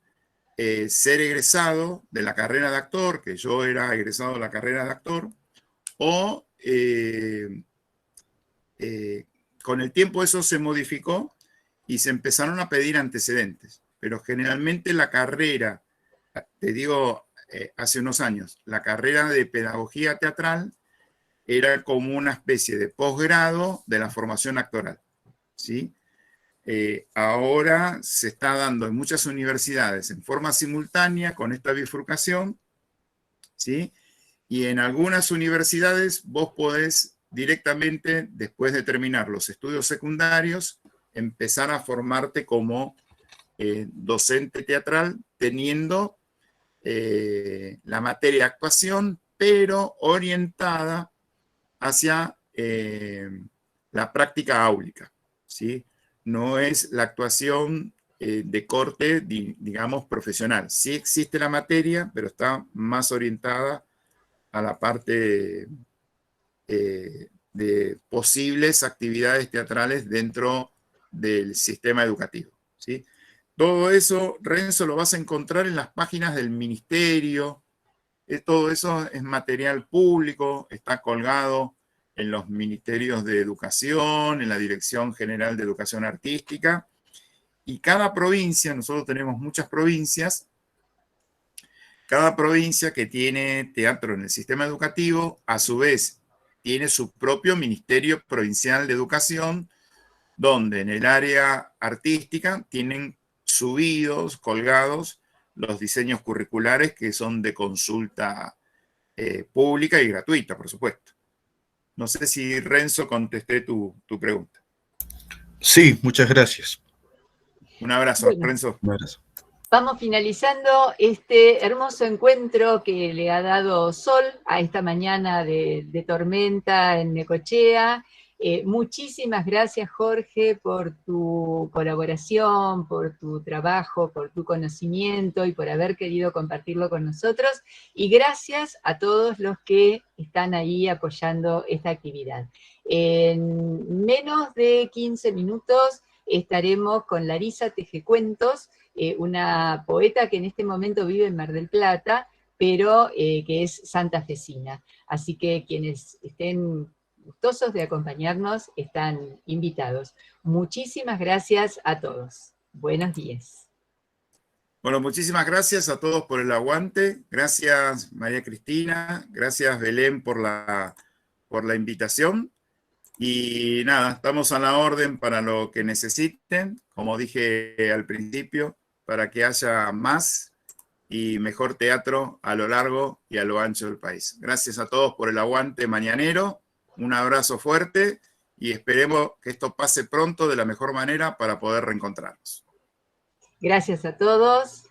ser egresado de la carrera de actor, que yo era egresado de la carrera de actor, o con el tiempo eso se modificó y se empezaron a pedir antecedentes. Pero generalmente la carrera, te digo, hace unos años, la carrera de pedagogía teatral era como una especie de posgrado de la formación actoral, ¿sí? Ahora se está dando en muchas universidades en forma simultánea con esta bifurcación, ¿sí? Y en algunas universidades vos podés directamente, después de terminar los estudios secundarios, empezar a formarte como docente teatral, teniendo la materia de actuación, pero orientada hacia la práctica áulica, ¿sí? No es la actuación de corte, digamos, profesional. Sí existe la materia, pero está más orientada a la parte de posibles actividades teatrales dentro del sistema educativo, ¿sí? Todo eso, Renzo, lo vas a encontrar en las páginas del ministerio. Todo eso es material público, está colgado en los ministerios de educación, en la Dirección General de Educación Artística. Y cada provincia, nosotros tenemos muchas provincias, cada provincia que tiene teatro en el sistema educativo, a su vez, tiene su propio Ministerio Provincial de Educación, donde en el área artística tienen subidos, colgados, los diseños curriculares que son de consulta pública y gratuita, por supuesto. No sé si, Renzo, contesté tu pregunta. Sí, muchas gracias. Un abrazo, Bueno, Renzo. Un abrazo. Vamos finalizando este hermoso encuentro que le ha dado sol a esta mañana de tormenta en Necochea. Muchísimas gracias, Jorge, por tu colaboración, por tu trabajo, por tu conocimiento y por haber querido compartirlo con nosotros. Y gracias a todos los que están ahí apoyando esta actividad. En menos de 15 minutos estaremos con Larisa Tejecuentos, una poeta que en este momento vive en Mar del Plata, pero que es santafesina. Así que quienes estén gustosos de acompañarnos están invitados. Muchísimas gracias a todos. Buenos días. Bueno, muchísimas gracias a todos por el aguante. Gracias, María Cristina. Gracias, Belén, por la invitación. Y nada, estamos a la orden para lo que necesiten, como dije al principio, para que haya más y mejor teatro a lo largo y a lo ancho del país. Gracias a todos por el aguante mañanero, un abrazo fuerte y esperemos que esto pase pronto de la mejor manera para poder reencontrarnos. Gracias a todos.